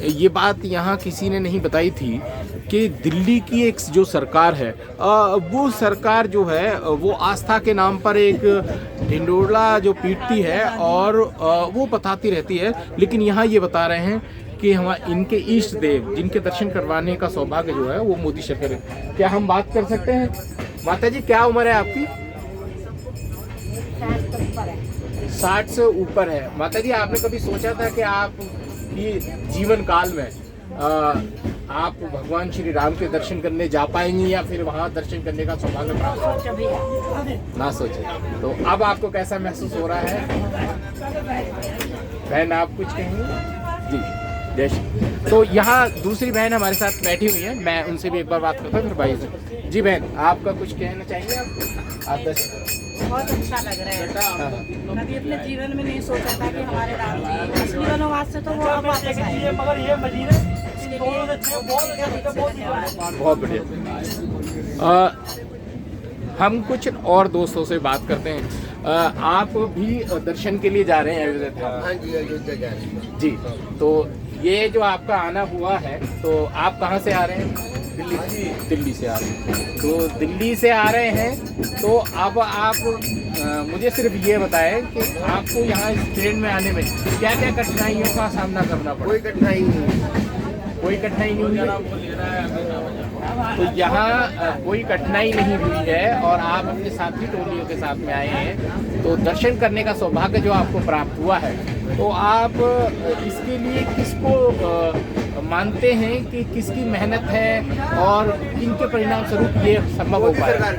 ये बात यहाँ किसी ने नहीं बताई थी कि दिल्ली की एक जो सरकार है वो सरकार जो है वो आस्था के नाम पर एक ढिंडोरा जो पीटती है और वो बताती रहती है, लेकिन यहाँ ये बता रहे हैं कि हम इनके इष्ट देव जिनके दर्शन करवाने का सौभाग्य जो है वो मोदी सरकार है। क्या हम बात कर सकते हैं? माता जी क्या उम्र है आपकी? 60 से ऊपर है। माता जी आपने कभी सोचा था कि आप की जीवन काल में आप भगवान श्री राम के दर्शन करने जा पाएंगी या फिर वहाँ दर्शन करने का सौभाग्य प्राप्त होगा? ना सोचे। तो अब आपको कैसा महसूस हो रहा है? बहन आप कुछ कहेंगे? जी जय श्री। तो यहाँ दूसरी बहन हमारे साथ बैठी हुई है, मैं उनसे भी एक बार बात करता हूँ फिर भाई से। जी बहन आपका कुछ कहना चाहेंगे? आप बहुत अच्छा लग रहा है। कभी अपने जीवन में नहीं सोचा था कि हमारे राम जी असली वनवास से तो वो अब वापस आएंगे। मगर ये बहुत बढ़िया। हम कुछ और दोस्तों से बात करते हैं। आप भी दर्शन के लिए जा रहे हैं अयोध्या? हाँ जी, अयोध्या जा रहे हैं जी। तो ये जो आपका आना हुआ है, तो आप कहाँ से आ रहे हैं? दिल्ली से आ रहे हैं। तो दिल्ली से आ रहे हैं, तो अब आप मुझे सिर्फ ये बताएं कि आपको यहाँ इस ट्रेन में आने में क्या क्या कठिनाइयों का सामना करना पड़ा? कोई कठिनाई नहीं, कोई कठिनाई नहीं हुई। तो यहाँ कोई कठिनाई नहीं हुई है और आप अपने साथी टोलियों के साथ में आए हैं, तो दर्शन करने का सौभाग्य जो आपको प्राप्त हुआ है, तो आप इसके लिए किसको मानते हैं कि किसकी मेहनत है और किनके परिणाम स्वरूप ये संभव हो पाया?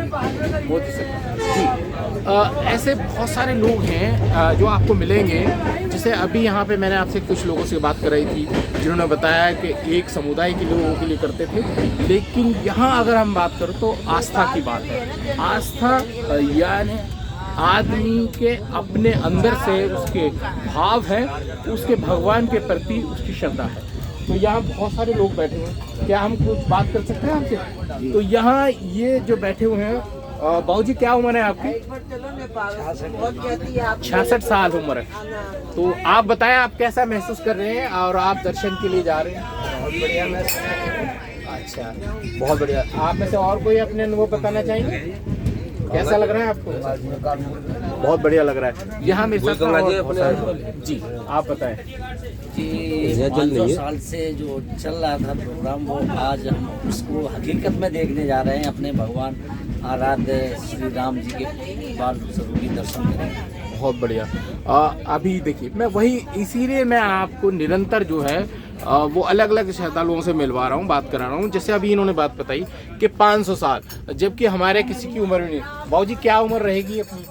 मोदी सरकार। ऐसे बहुत सारे लोग हैं जो आपको मिलेंगे। जैसे अभी यहाँ पे मैंने आपसे कुछ लोगों से बात कराई थी जिन्होंने बताया कि एक समुदाय के लोगों के लिए करते थे, लेकिन यहाँ अगर हम बात करें तो आस्था की बात है। आस्था यानी आदमी के अपने अंदर से उसके भाव है, उसके भगवान के प्रति उसकी श्रद्धा है। तो यहाँ बहुत सारे लोग बैठे हुए हैं, क्या हम कुछ बात कर सकते हैं आपसे? तो यहाँ ये जो बैठे हुए हैं, बाबूजी क्या उम्र है आपकी? 66 साल उम्र है। तो आप बताएं आप कैसा महसूस कर रहे हैं और आप दर्शन के लिए जा रहे हैं? बहुत बढ़िया महसूस। अच्छा, बहुत बढ़िया। आप में से और कोई अपने अनुभव बताना चाहेंगे? कैसा लग रहा है आपको? बहुत बढ़िया लग रहा है। यहाँ मेरे साथ जी, आप बताएं। जी, 500 साल से जो चल रहा था प्रोग्राम, वो आज हम उसको हकीकत में देखने जा रहे हैं। अपने भगवान आराध्य श्री राम जी के बाल स्वरूपी दर्शन करें। बहुत बढ़िया। अभी देखिए, मैं वही इसीलिए मैं आपको निरंतर जो है वो अलग अलग श्रद्धालुओं से मिलवा रहा हूँ, बात करा रहा हूँ। जैसे अभी इन्होंने बात बताई कि 500 साल, जबकि हमारे किसी की उम्र नहीं। बाबूजी क्या उम्र रहेगी अपनी?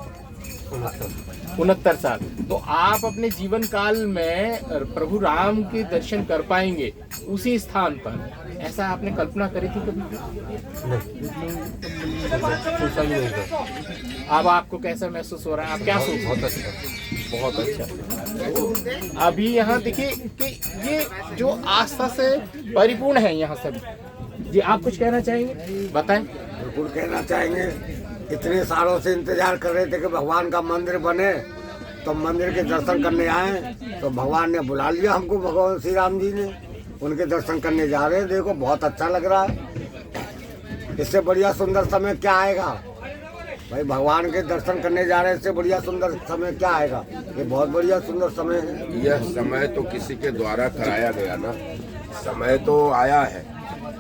69 साल। तो आप अपने जीवन काल में प्रभु राम के दर्शन कर पाएंगे उसी स्थान पर, ऐसा आपने कल्पना करी थी कभी? अब आपको कैसा महसूस हो रहा है? आप क्या सोच? बहुत अच्छा। अभी यहाँ देखिए कि ये जो आस्था से परिपूर्ण है यहाँ सभी। जी, आप कुछ कहना चाहेंगे? बताएं। बिल्कुल कहना चाहेंगे। इतने सालों से इंतजार कर रहे थे कि भगवान का मंदिर बने, तो मंदिर के दर्शन करने आए, तो भगवान ने बुला लिया हमको, भगवान श्री राम जी ने। उनके दर्शन करने जा रहे हैं। देखो बहुत अच्छा लग रहा है। इससे बढ़िया सुंदर समय क्या आएगा भाई? भगवान के दर्शन करने जा रहे हैं, इससे बढ़िया सुंदर समय क्या आएगा? ये बहुत बढ़िया सुंदर समय है। यह समय तो किसी के द्वारा कराया गया ना, समय तो आया है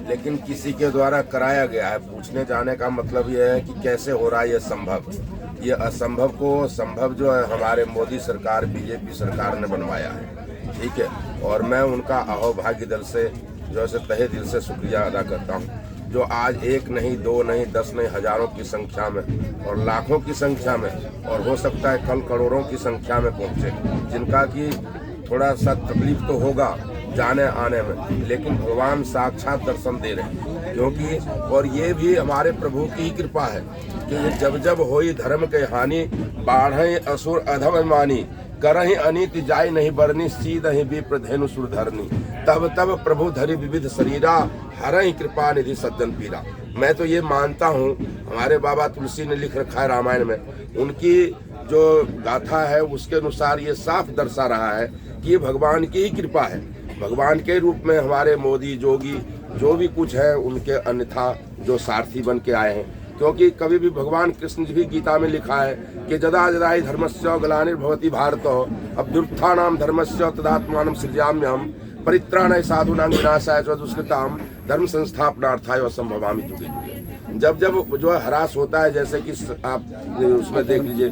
लेकिन किसी के द्वारा कराया गया है। पूछने जाने का मतलब यह है कि कैसे हो रहा है ये संभव। ये असंभव को संभव जो है हमारे मोदी सरकार, बीजेपी सरकार ने बनवाया है, ठीक है। और मैं उनका अहोभाग्य दल से जो है तहे दिल से शुक्रिया अदा करता हूँ, जो आज एक नहीं, दो नहीं, 10 नहीं, हजारों की संख्या में और लाखों की संख्या में, और हो सकता है कल करोड़ों की संख्या में पहुँचे, जिनका कि थोड़ा सा तकलीफ तो होगा जाने आने में, लेकिन भगवान साक्षात दर्शन दे रहे हैं। क्योंकि और ये भी हमारे प्रभु की ही कृपा है कि जब जब होई धर्म के हानि, बाढ़े असुर अधम मानी, करहि अनीति जाय नहीं बरनी, सीधहि विप्र धेनु सुरधरनी, तब तब प्रभु धरि विविध शरीरा, हरहि कृपा निधि सज्जन पीरा। मैं तो ये मानता हूँ, हमारे बाबा तुलसी ने लिख रखा है रामायण में, उनकी जो गाथा है उसके अनुसार ये साफ दर्शा रहा है कि ये भगवान की ही कृपा है। भगवान के रूप में हमारे मोदी जोगी जो भी कुछ है उनके अन्यथा जो सारथी बन के आए हैं। क्योंकि कभी भी भगवान कृष्ण जी भी गीता में लिखा है कि जदा जदा ही धर्मस्य ग्लानिर्भवति भारत अभ्युत्थानाम धर्मस्य तदात्मानं सृजाम्यहम् परित्राणाय साधूनां विनाशाय च दुष्कृतां धर्म संस्थापनार्थाय असंभवामि युगे युगे। जब जब जो हरास होता है, जैसे कि आप उसमें देख लीजिए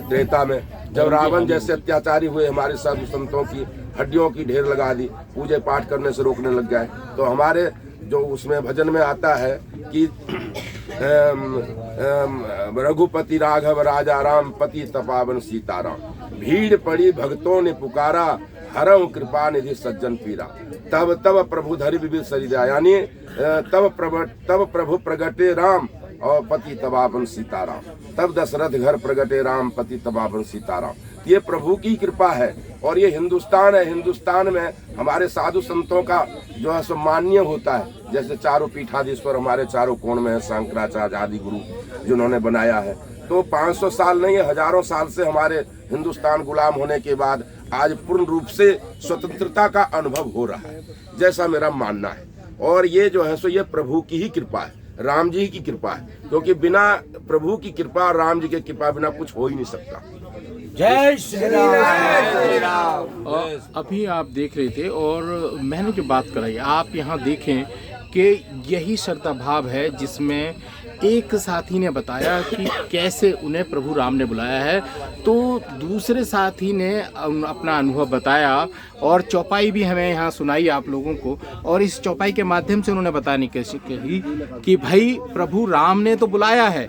त्रेता में जब रावण जैसे अत्याचारी हुए, हमारे साधु संतों की हड्डियों की ढेर लगा दी, पूजे पाठ करने से रोकने लग गए। तो हमारे जो उसमें भजन में आता है कि रघुपति राघव राजा राम पति तपावन सीताराम, भीड़ पड़ी भक्तों ने पुकारा, हरऊ कृपा निधि सज्जन पीरा, तब तब प्रभु धरि विविध शरीरा, यानी तब प्रभु प्रगटे राम और पति तबावन सीताराम, तब दशरथ घर प्रगटे राम पति तबावन सीताराम। ये प्रभु की कृपा है। और ये हिंदुस्तान है, हिंदुस्तान में हमारे साधु संतों का जो है सो मान्य होता है। जैसे चारों पीठाधीश्वर हमारे चारों कोण में है, शंकराचार्य आदि गुरु जिन्होंने बनाया है। तो 500 साल नहीं है, हजारों साल से हमारे हिंदुस्तान गुलाम होने के बाद आज पूर्ण रूप से स्वतंत्रता का अनुभव हो रहा है, जैसा मेरा मानना है। और ये जो है सो ये प्रभु की ही कृपा है, राम जी की कृपा है, क्योंकि बिना प्रभु की कृपा, राम जी की कृपा बिना कुछ हो ही नहीं सकता। जय श्री राम। अभी आप देख रहे थे और मैंने जो बात कराई, आप यहाँ देखें कि यही श्रद्धा भाव है जिसमें एक साथी ने बताया कि कैसे उन्हें प्रभु राम ने बुलाया है, तो दूसरे साथी ने अपना अनुभव बताया और चौपाई भी हमें यहाँ सुनाई आप लोगों को। और इस चौपाई के माध्यम से उन्होंने बताने की कही कि भाई प्रभु राम ने तो बुलाया है,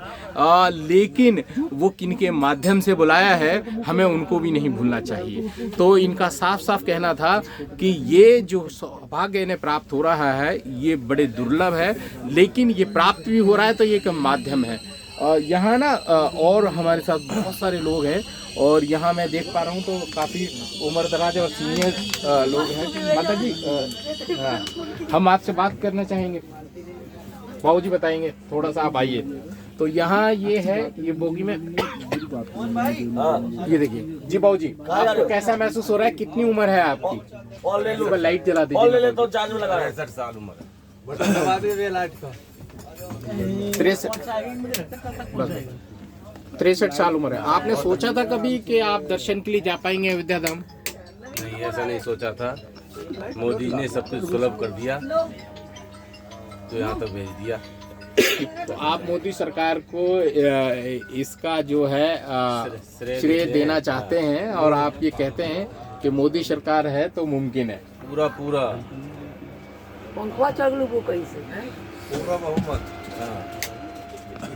लेकिन वो किनके माध्यम से बुलाया है हमें उनको भी नहीं भूलना चाहिए। तो इनका साफ साफ कहना था कि ये जो सौभाग्य इन्हें प्राप्त हो रहा है ये बड़े दुर्लभ है, लेकिन ये प्राप्त भी हो रहा है तो ये एक माध्यम है। यहाँ ना और हमारे साथ बहुत सारे लोग हैं और यहाँ मैं देख पा रहा हूँ तो काफ़ी उम्र दराज और सीनियर लोग हैं। माता जी हम आपसे बात करना चाहेंगे, बाबू जी बताएंगे, थोड़ा सा आप आइए। तो यहाँ ये है, ये बोगी में ये देखिए जी बाबू जी, आपको कैसा महसूस हो रहा है? कितनी उम्र है आपकी? लाइट जला दीजिए। तो चार्ज में लगा 63 साल उम्र है। 63 साल उम्र है। आपने सोचा था कभी कि आप दर्शन के लिए जा पाएंगे अयोध्या धाम? नहीं, ऐसा नहीं सोचा था। मोदी ने सब कुछ सुलभ कर दिया तो यहाँ तक भेज दिया। तो आप मोदी सरकार को इसका जो है श्रेय देना चाहते हैं और आप ये कहते हैं कि मोदी सरकार है तो मुमकिन है। पूरा पूरा पंखवा चगलू को कैसे पूरा बहुमत।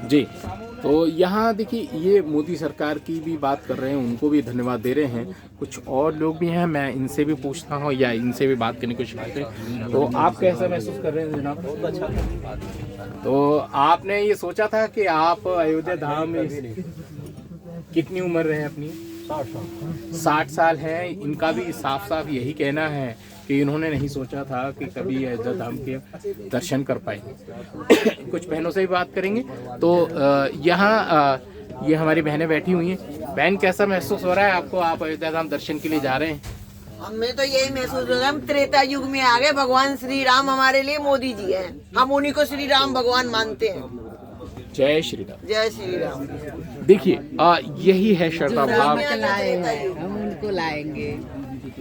जी, तो यहाँ देखिए ये मोदी सरकार की भी बात कर रहे हैं, उनको भी धन्यवाद दे रहे हैं। कुछ और लोग भी हैं, मैं इनसे भी पूछता हूँ या इनसे भी बात करने की कोशिश करते हैं। तो आप कैसा महसूस कर रहे हैं जनाब? बहुत अच्छा। तो आपने ये सोचा था कि आप अयोध्या धाम में कितनी उम्र रहे अपनी? 60 साल है। इनका भी साफ साफ यही कहना है कि इन्होंने नहीं सोचा था कि कभी अयोध्या धाम के दर्शन कर पाएंगे। कुछ बहनों से भी बात करेंगे। तो यहाँ ये हमारी बहनें बैठी हुई हैं। बहन कैसा महसूस हो रहा है आपको? आप अयोध्या धाम दर्शन के लिए जा रहे हैं? हमें तो यही महसूस हो रहा है, हम त्रेता युग में आ गए। भगवान श्री राम हमारे लिए मोदी जी हैं, हम उन्हीं को श्री राम भगवान मानते हैं। जय श्री राम। जय श्री राम। देखिए यही है श्रद्धा भाव। हम उनको लाएंगे।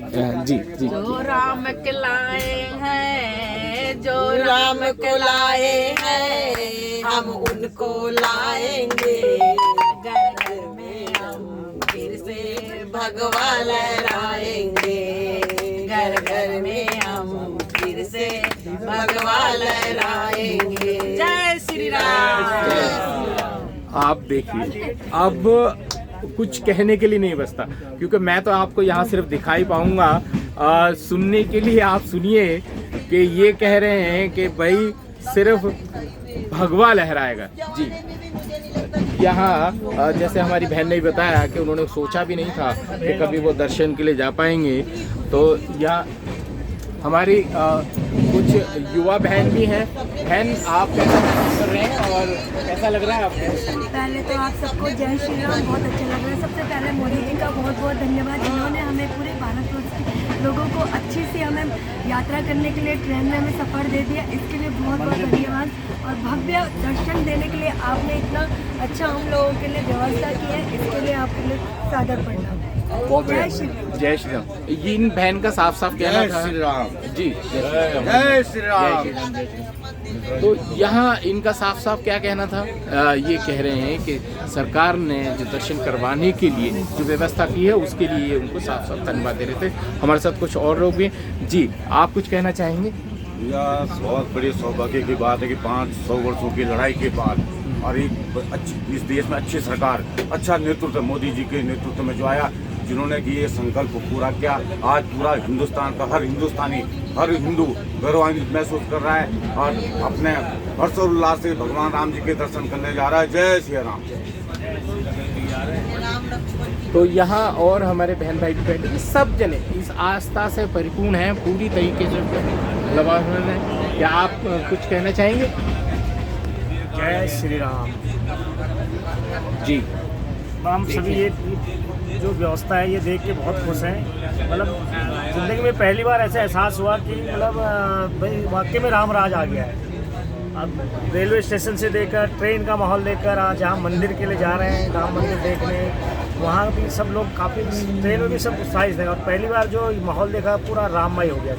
जी जी। जो राम के लाए हैं, जो राम को लाए हैं, हम उनको लाएंगे। घर घर में हम फिर से भगवा लहराएंगे। घर घर में हम फिर से भगवा लहराएंगे। जय श्री राम। आप देखिए अब कुछ कहने के लिए नहीं बचता, क्योंकि मैं तो आपको यहाँ सिर्फ दिखाई पाऊंगा। सुनने के लिए आप सुनिए कि ये कह रहे हैं कि भाई सिर्फ भगवा लहराएगा। जी, यहाँ जैसे हमारी बहन ने बताया कि उन्होंने सोचा भी नहीं था कि कभी वो दर्शन के लिए जा पाएंगे। तो यहाँ हमारी कुछ युवा बहन भी हैं। बहन आप कैसा महसूस कर रहे हैं और कैसा लग रहा है आपको? पहले तो आप सबको जय श्री राम। बहुत अच्छा लग रहा है। सबसे पहले मोदी जी का बहुत बहुत धन्यवाद, जिन्होंने हमें पूरे भारतवर्ष के लोगों को अच्छी से हमें यात्रा करने के लिए ट्रेन में हमें सफ़र दे दिया। इसके लिए बहुत बहुत धन्यवाद। और भव्य दर्शन देने के लिए आपने इतना अच्छा हम लोगों के लिए व्यवस्था की है, इसके लिए आपके लिए सादर प्रणाम। जय श्री राम। ये इन बहन का साफ साफ कहना था। श्री राम। जी जय श्री राम। तो यहाँ इनका साफ साफ क्या कहना था? ये कह रहे हैं कि सरकार ने जो दर्शन करवाने के लिए जो व्यवस्था की है उसके लिए उनको साफ साफ धन्यवाद दे रहे थे। हमारे साथ कुछ और लोग भी। जी, आप कुछ कहना चाहेंगे? यह बहुत बड़ी सौभाग्य की बात है कि 500 वर्षों की लड़ाई के बाद और एक अच्छी इस देश में अच्छी सरकार, अच्छा नेतृत्व मोदी जी के नेतृत्व में जो आया, जिन्होंने कि ये संकल्प पूरा किया। आज पूरा हिंदुस्तान का हर हिंदुस्तानी, हर हिंदू गौरवान्वित महसूस कर रहा है और अपने हर्षोल्लास से भगवान राम जी के दर्शन करने जा रहा है। जय श्री राम। तो यहाँ और हमारे बहन भाई भी बैठे हैं। सब जने इस आस्था से परिपूर्ण हैं, पूरी तरीके से लगा हुए हैं। क्या आप कुछ कहना चाहेंगे? जय श्री राम। जी, हम सभी ये जो व्यवस्था है ये देख के बहुत खुश हैं। मतलब ज़िंदगी में पहली बार ऐसा एहसास हुआ कि मतलब भाई वाकई में राम राज आ गया है। अब रेलवे स्टेशन से देकर ट्रेन का माहौल देखकर आज जहाँ मंदिर के लिए जा रहे हैं, राम मंदिर देखने, वहाँ भी सब लोग काफ़ी, ट्रेन में भी सब उत्साहित हैं। और पहली बार जो माहौल देखा पूरा राममय हो गया।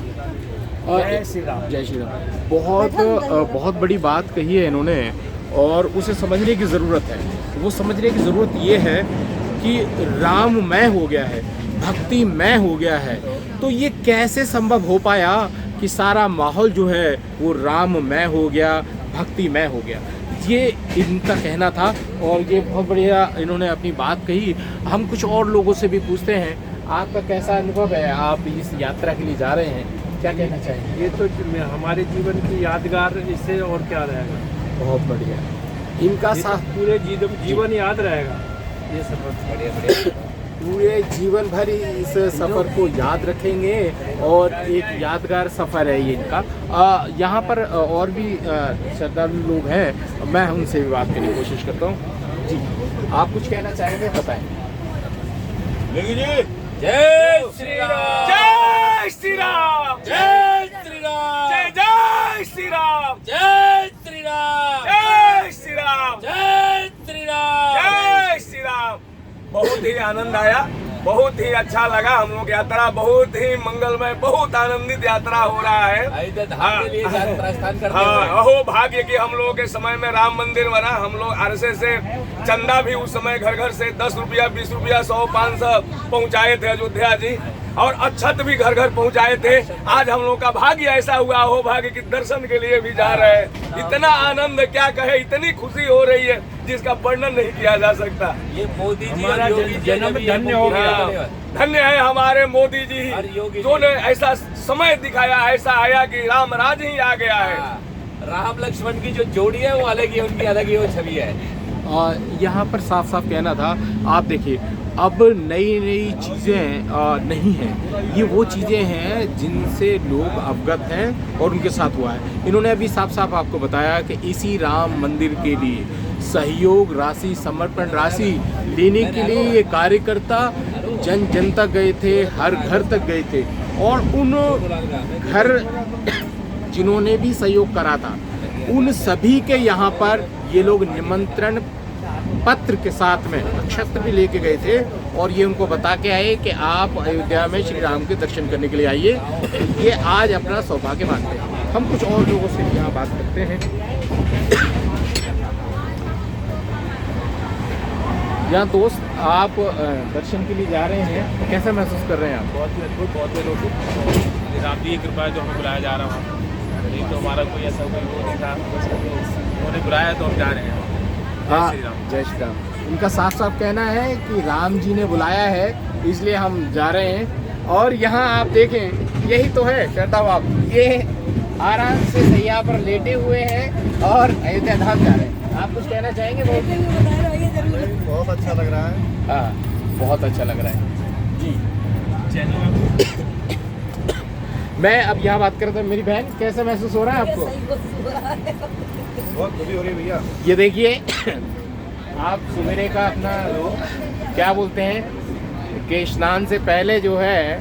जय श्री राम। जय श्री राम। बहुत बड़ी बात कही है इन्होंने और उसे समझने की ज़रूरत है। वो समझने की ज़रूरत ये है कि राममय हो गया है, भक्तिमय हो गया है। तो ये कैसे संभव हो पाया कि सारा माहौल जो है वो राममय हो गया, भक्तिमय हो गया? ये इनका कहना था और ये बहुत बढ़िया इन्होंने अपनी बात कही। हम कुछ और लोगों से भी पूछते हैं, आपका कैसा अनुभव है? आप इस यात्रा के लिए जा रहे हैं, क्या कहना चाहेंगे? ये तो हमारे जीवन की यादगार, इससे और क्या रहेगा। बहुत बढ़िया, इनका साथ पूरे जीवन याद रहेगा ये सफर। बढ़िया पूरे जीवन भर इस सफ़र को याद रखेंगे और एक यादगार सफ़र है ये इनका। यहाँ पर और भी श्रद्धालु लोग हैं, मैं उनसे भी बात करने की कोशिश करता हूँ। जी, आप कुछ कहना चाहेंगे, बताएं। जय श्री राम, जय श्री राम, जय श्री राम, जय जय श्री राम, जय श्री राम, जय श्री राम, जय श्री राम, जय श्री राम। बहुत ही आनंद आया, बहुत ही अच्छा लगा। हम लोग यात्रा बहुत ही मंगलमय, बहुत आनंदित यात्रा हो रहा है। अहो भाग्य कि हम लोगों के समय में राम मंदिर बना। हम लोग अरसे से चंदा भी उस समय घर घर से 10 रुपया, 20 रुपया, 100, 500 पहुँचाए थे अयोध्या जी, और अक्षत भी घर घर पहुँचाए थे। आज हम लोग का भाग्य ऐसा हुआ, हो भाग्य कि दर्शन के लिए भी जा रहे हैं। इतना आनंद क्या कहे, इतनी खुशी हो रही है जिसका वर्णन नहीं किया जा सकता। ये मोदी जी हमारा जन्म धन्य हो गया। धन्य है हमारे मोदी जी जो ने ऐसा समय दिखाया, ऐसा आया कि राम राज ही आ गया है। राम लक्ष्मण की जो जोड़ी है वो अलग ही, उनकी अलग ही वो छवि है। यहाँ पर साफ साफ कहना था, आप देखिए अब नई नई चीज़ें नहीं हैं, ये वो चीज़ें हैं जिनसे लोग अवगत हैं और उनके साथ हुआ है। इन्होंने अभी साफ साफ आपको बताया कि इसी राम मंदिर के लिए सहयोग राशि, समर्पण राशि लेने के लिए ये कार्यकर्ता जन जन तक गए थे, हर घर तक गए थे, और उन घर जिन्होंने भी सहयोग करा था उन सभी के यहाँ पर ये लोग निमंत्रण पत्र के साथ में नक्षत्र भी लेके गए थे और ये उनको बता के आए कि आप अयोध्या में श्री राम के दर्शन करने के लिए आइए। ये आज अपना सौभाग्य मानते हैं। हम कुछ और लोगों से यहाँ बात करते हैं। यहाँ दोस्त, आप दर्शन के लिए जा रहे हैं, कैसा महसूस कर रहे हैं आप? बहुत ही अद्भुत, बहुत ही अद्भुत। राम जी की कृपा है जो हमें बुलाया जा रहा है। नहीं तो हमारा कोई ऐसा कोई वो नहीं था, उन्होंने बुलाया तो हम जा रहे हैं। हाँ, जय श्री राम। उनका साफ साफ कहना है कि राम जी ने बुलाया है इसलिए हम जा रहे हैं। और यहाँ आप देखें, यही तो है श्रद्धा बाप, ये आराम से सैया पर लेटे हुए हैं और अयोध्या धाम जा रहे हैं। आप कुछ कहना चाहेंगे? बहुत अच्छा लग रहा है। हाँ, बहुत अच्छा लग रहा है जी। मैं अब यहाँ बात करता हूँ, मेरी बहन, कैसा महसूस हो रहा है आपको? बहुत खुशी हो रही है भैया। ये देखिए, आप सवेरे का अपना क्या बोलते हैं कि स्नान से पहले जो है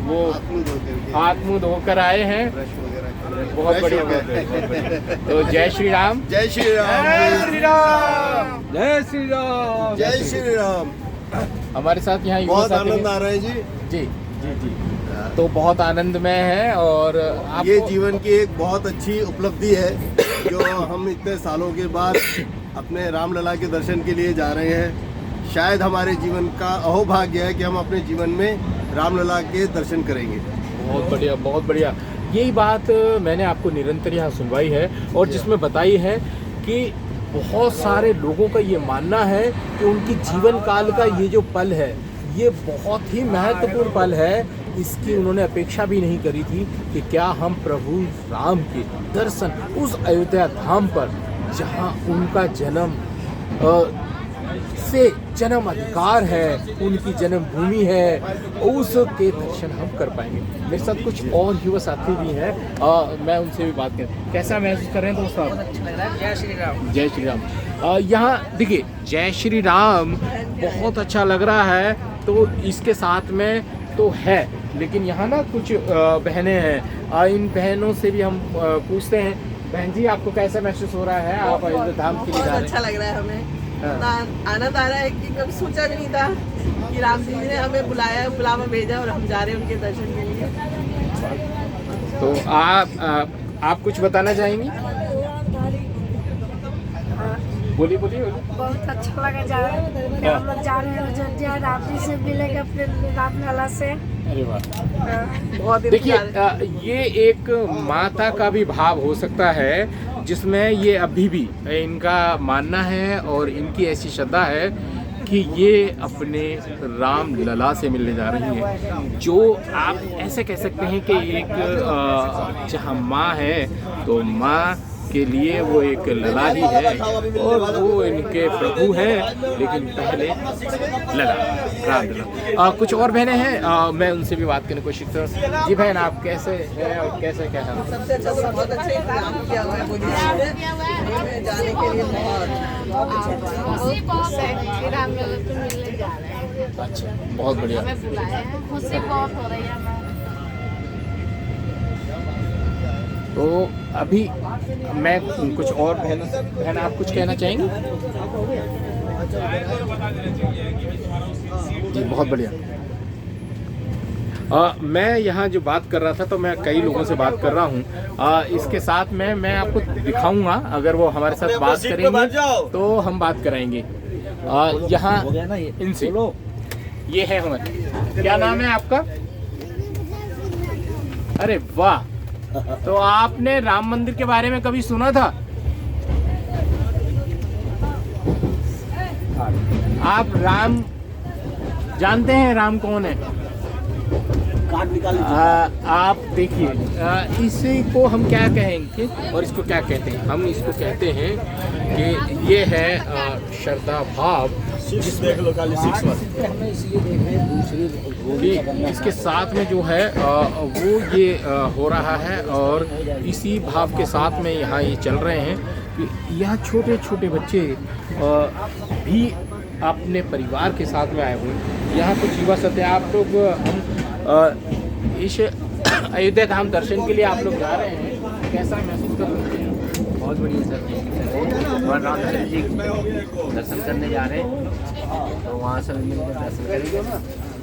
वो हाथ मुँह धोकर आए हैं। बहुत बढ़िया, बहुत बढ़िया। तो जय श्री राम, जय श्री राम, जय श्री राम, जय श्री राम, जय श्री राम। हमारे साथ यहाँ बहुत आनंद आ रहा है जी। जी जी जी, तो बहुत आनंदमय है। और ये जीवन की एक बहुत अच्छी उपलब्धि है जो हम इतने सालों के बाद अपने रामलला के दर्शन के लिए जा रहे हैं। शायद हमारे जीवन का अहोभाग्य है कि हम अपने जीवन में रामलला के दर्शन करेंगे। बहुत बढ़िया, बहुत बढ़िया। यही बात मैंने आपको निरंतर यहाँ सुनवाई है और जिसमें बताई है कि बहुत सारे लोगों का ये मानना है कि उनकी जीवन काल का ये जो पल है ये बहुत ही महत्वपूर्ण पल है। इसकी उन्होंने अपेक्षा भी नहीं करी थी कि क्या हम प्रभु राम के दर्शन उस अयोध्या धाम पर जहाँ उनका जन्म से जन्म अधिकार है, उनकी जन्मभूमि है, उसके दर्शन हम कर पाएंगे। मेरे साथ कुछ और युवा साथी भी हैं, मैं उनसे भी बात करें। कैसा महसूस कर रहे हैं दोस्तों? बहुत अच्छा लग रहा है। जय श्री राम, जय श्री राम। यहाँ देखिए, जय श्री राम बहुत अच्छा लग रहा है। तो इसके साथ में तो है, लेकिन यहाँ ना कुछ बहनें हैं, इन बहनों से भी हम पूछते हैं। बहन जी, आपको कैसा महसूस हो रहा है? आप अयोध्या धाम के लिए जा रहे हैं? अच्छा लग रहा है हमें। आनंद आ रहा है कि कभी सोचा भी नहीं था कि राम जी ने हमें बुलाया, बुलावा भेजा और हम जा रहे हैं उनके दर्शन के लिए। तो आप कुछ बताना चाहेंगी? बोलिए बोलिए। बहुत अच्छा लगा जा रहा है, हम लोग जा रहे हैं अयोध्या, राम जी से मिलेंगे अपने राम लला से। अरे वाह, बहुत देखिए ये एक माता का भी भाव हो सकता है जिसमें ये अभी भी इनका मानना है और इनकी ऐसी श्रद्धा है कि ये अपने राम लला से मिलने जा रही हैं, जो आप ऐसे कह सकते हैं कि एक जहाँ माँ है तो माँ के लिए वो एक लला ही है और वो इनके प्रभु हैं, लेकिन पहले लला, राम लला। कुछ और बहनें हैं, मैं उनसे भी बात करने की कोशिश करूँ। जी बहन, आप कैसे हैं और कैसे क्या है? सबसे अच्छा तो बहुत अच्छा इंतजाम किया हुआ है मोदी जी ने जाने के लिए बहुत अच्छा, बहुत बढ़िया, हमें बुलाया है, खुशी बहुत हो रही है हमें। तो अभी मैं कुछ और बहन आप कुछ कहना चाहेंगे? जी बहुत बढ़िया। मैं यहाँ जो बात कर रहा था तो मैं कई लोगों से बात कर रहा हूँ। इसके साथ में मैं आपको दिखाऊंगा, अगर वो हमारे साथ बात करेंगे तो हम बात कराएंगे। यहाँ इनसे, ये है हमारे, क्या नाम है आपका? अरे वाह, तो आपने राम मंदिर के बारे में कभी सुना था? आप राम जानते हैं? राम कौन है? आप देखिए, इसी को हम क्या कहेंगे और इसको क्या कहते हैं? हम इसको कहते हैं कि ये है श्रद्धा भाव, इसके साथ में जो है वो ये हो रहा है और इसी भाव के साथ में यहाँ ये चल रहे हैं कि यहाँ छोटे छोटे बच्चे भी अपने परिवार के साथ में आए हुए हैं। यहाँ कुछ युवा सत्य आप लोग, हम इस अयोध्या धाम दर्शन के लिए आप लोग जा रहे हैं, कैसा महसूस कर रहे हैं? बहुत बढ़िया सर, और रामचंद्र जी दर्शन करने जा रहे हैं, तो वहाँ से मिलकर दर्शन करेंगे।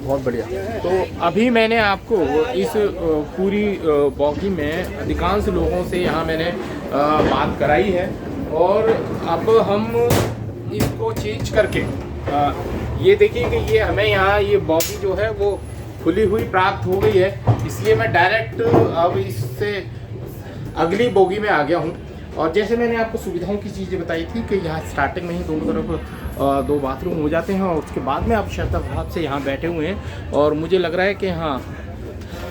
बहुत बढ़िया। तो अभी मैंने आपको इस पूरी बॉगी में अधिकांश लोगों से यहाँ मैंने बात कराई है और अब हम इसको चेंज करके ये देखिए कि ये हमें यहाँ ये बॉगी जो है वो खुली हुई प्राप्त हो गई है, इसलिए मैं डायरेक्ट अब इससे अगली बोगी में आ गया हूँ। और जैसे मैंने आपको सुविधाओं की चीज़ें बताई थी कि यहाँ स्टार्टिंग में ही दोनों तरफ 2 बाथरूम हो जाते हैं और उसके बाद में आप श्रद्धा भाव से यहाँ बैठे हुए हैं और मुझे लग रहा है कि हाँ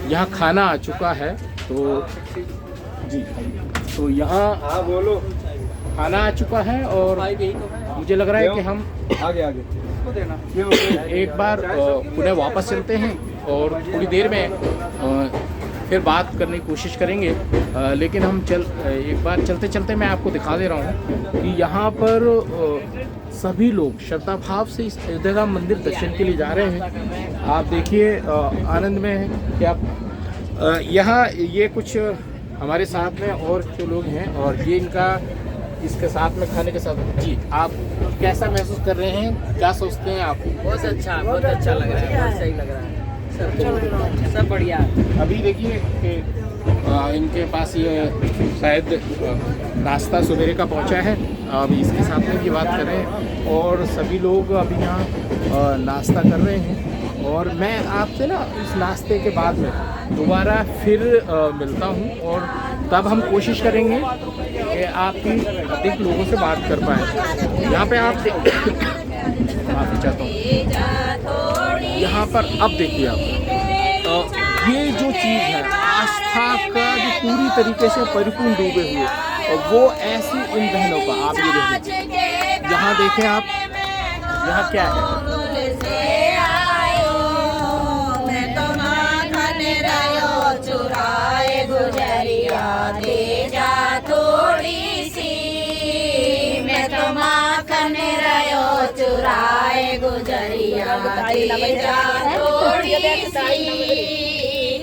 यहाँ खाना आ चुका है। तो जी, तो यहाँ बोलो, खाना आ चुका है और मुझे लग रहा है कि हम आगे एक बार पुनः वापस चलते हैं और थोड़ी देर में फिर बात करने की कोशिश करेंगे। लेकिन हम एक बार चलते चलते मैं आपको दिखा दे रहा हूँ कि यहाँ पर सभी लोग श्रद्धा भाव से इस अयोध्या मंदिर दर्शन के लिए जा रहे हैं। आप देखिए आनंद में है कि आप यहाँ ये कुछ हमारे साथ में और जो लोग हैं और ये इनका इसके साथ में खाने के साथ। जी, आप कैसा महसूस कर रहे हैं, क्या सोचते हैं आप? बहुत अच्छा लग रहा है, बहुत सही लग रहा है, सब बढ़िया। अभी देखिए कि इनके पास ये शायद नाश्ता सवेरे का पहुंचा है, अभी इसके साथ में भी बात कर रहे हैं और सभी लोग अभी यहाँ नाश्ता कर रहे हैं। और मैं आपसे ना इस नाश्ते के बाद में दोबारा फिर मिलता हूँ और तब हम कोशिश करेंगे कि आपकी अधिक लोगों से बात कर पाएँ। यहाँ पे आप माफ़ी चाहता हूँ, यहाँ पर अब देखिए आप ये जो चीज़ है आस्था का जो पूरी तरीके से परिपूर्ण डूबे हुए और वो ऐसी इन बहनों का आप ये देखिए, यहाँ देखें आप, यहाँ क्या है,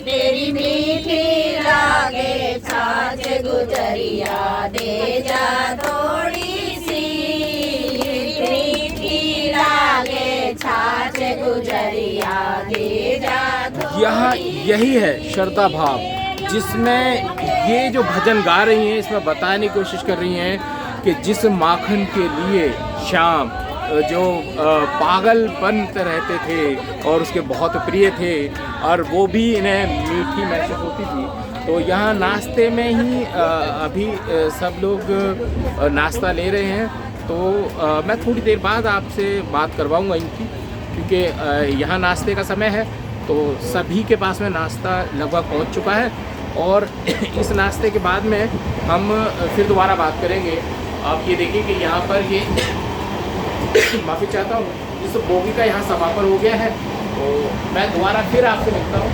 तेरी मीठी लागे छाछ गुजरिया दे जा थोड़ी सी, मीठी लागे छाछ गुजरिया दे जा। यहाँ यही है श्रद्धा भाव जिसमें ये जो भजन गा रही हैं इसमें बताने की कोशिश कर रही हैं कि जिस माखन के लिए श्याम जो पागलपन रहते थे और उसके बहुत प्रिय थे और वो भी इन्हें मीठी महसूस होती थी। तो यहाँ नाश्ते में ही अभी सब लोग नाश्ता ले रहे हैं। तो मैं थोड़ी देर बाद आपसे बात करवाऊँगा इनकी, क्योंकि यहाँ नाश्ते का समय है तो सभी के पास में नाश्ता लगभग पहुँच चुका है। और इस नाश्ते के बाद में हम फिर दोबारा बात करेंगे। आप ये देखिए कि यहाँ पर ये माफ़ी चाहता हूँ, इस बोगी का यहाँ समापन हो गया है। तो मैं दोबारा फिर आपसे मिलता हूँ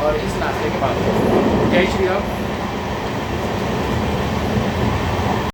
और इस नाश्ते के बाद। जय श्री राम।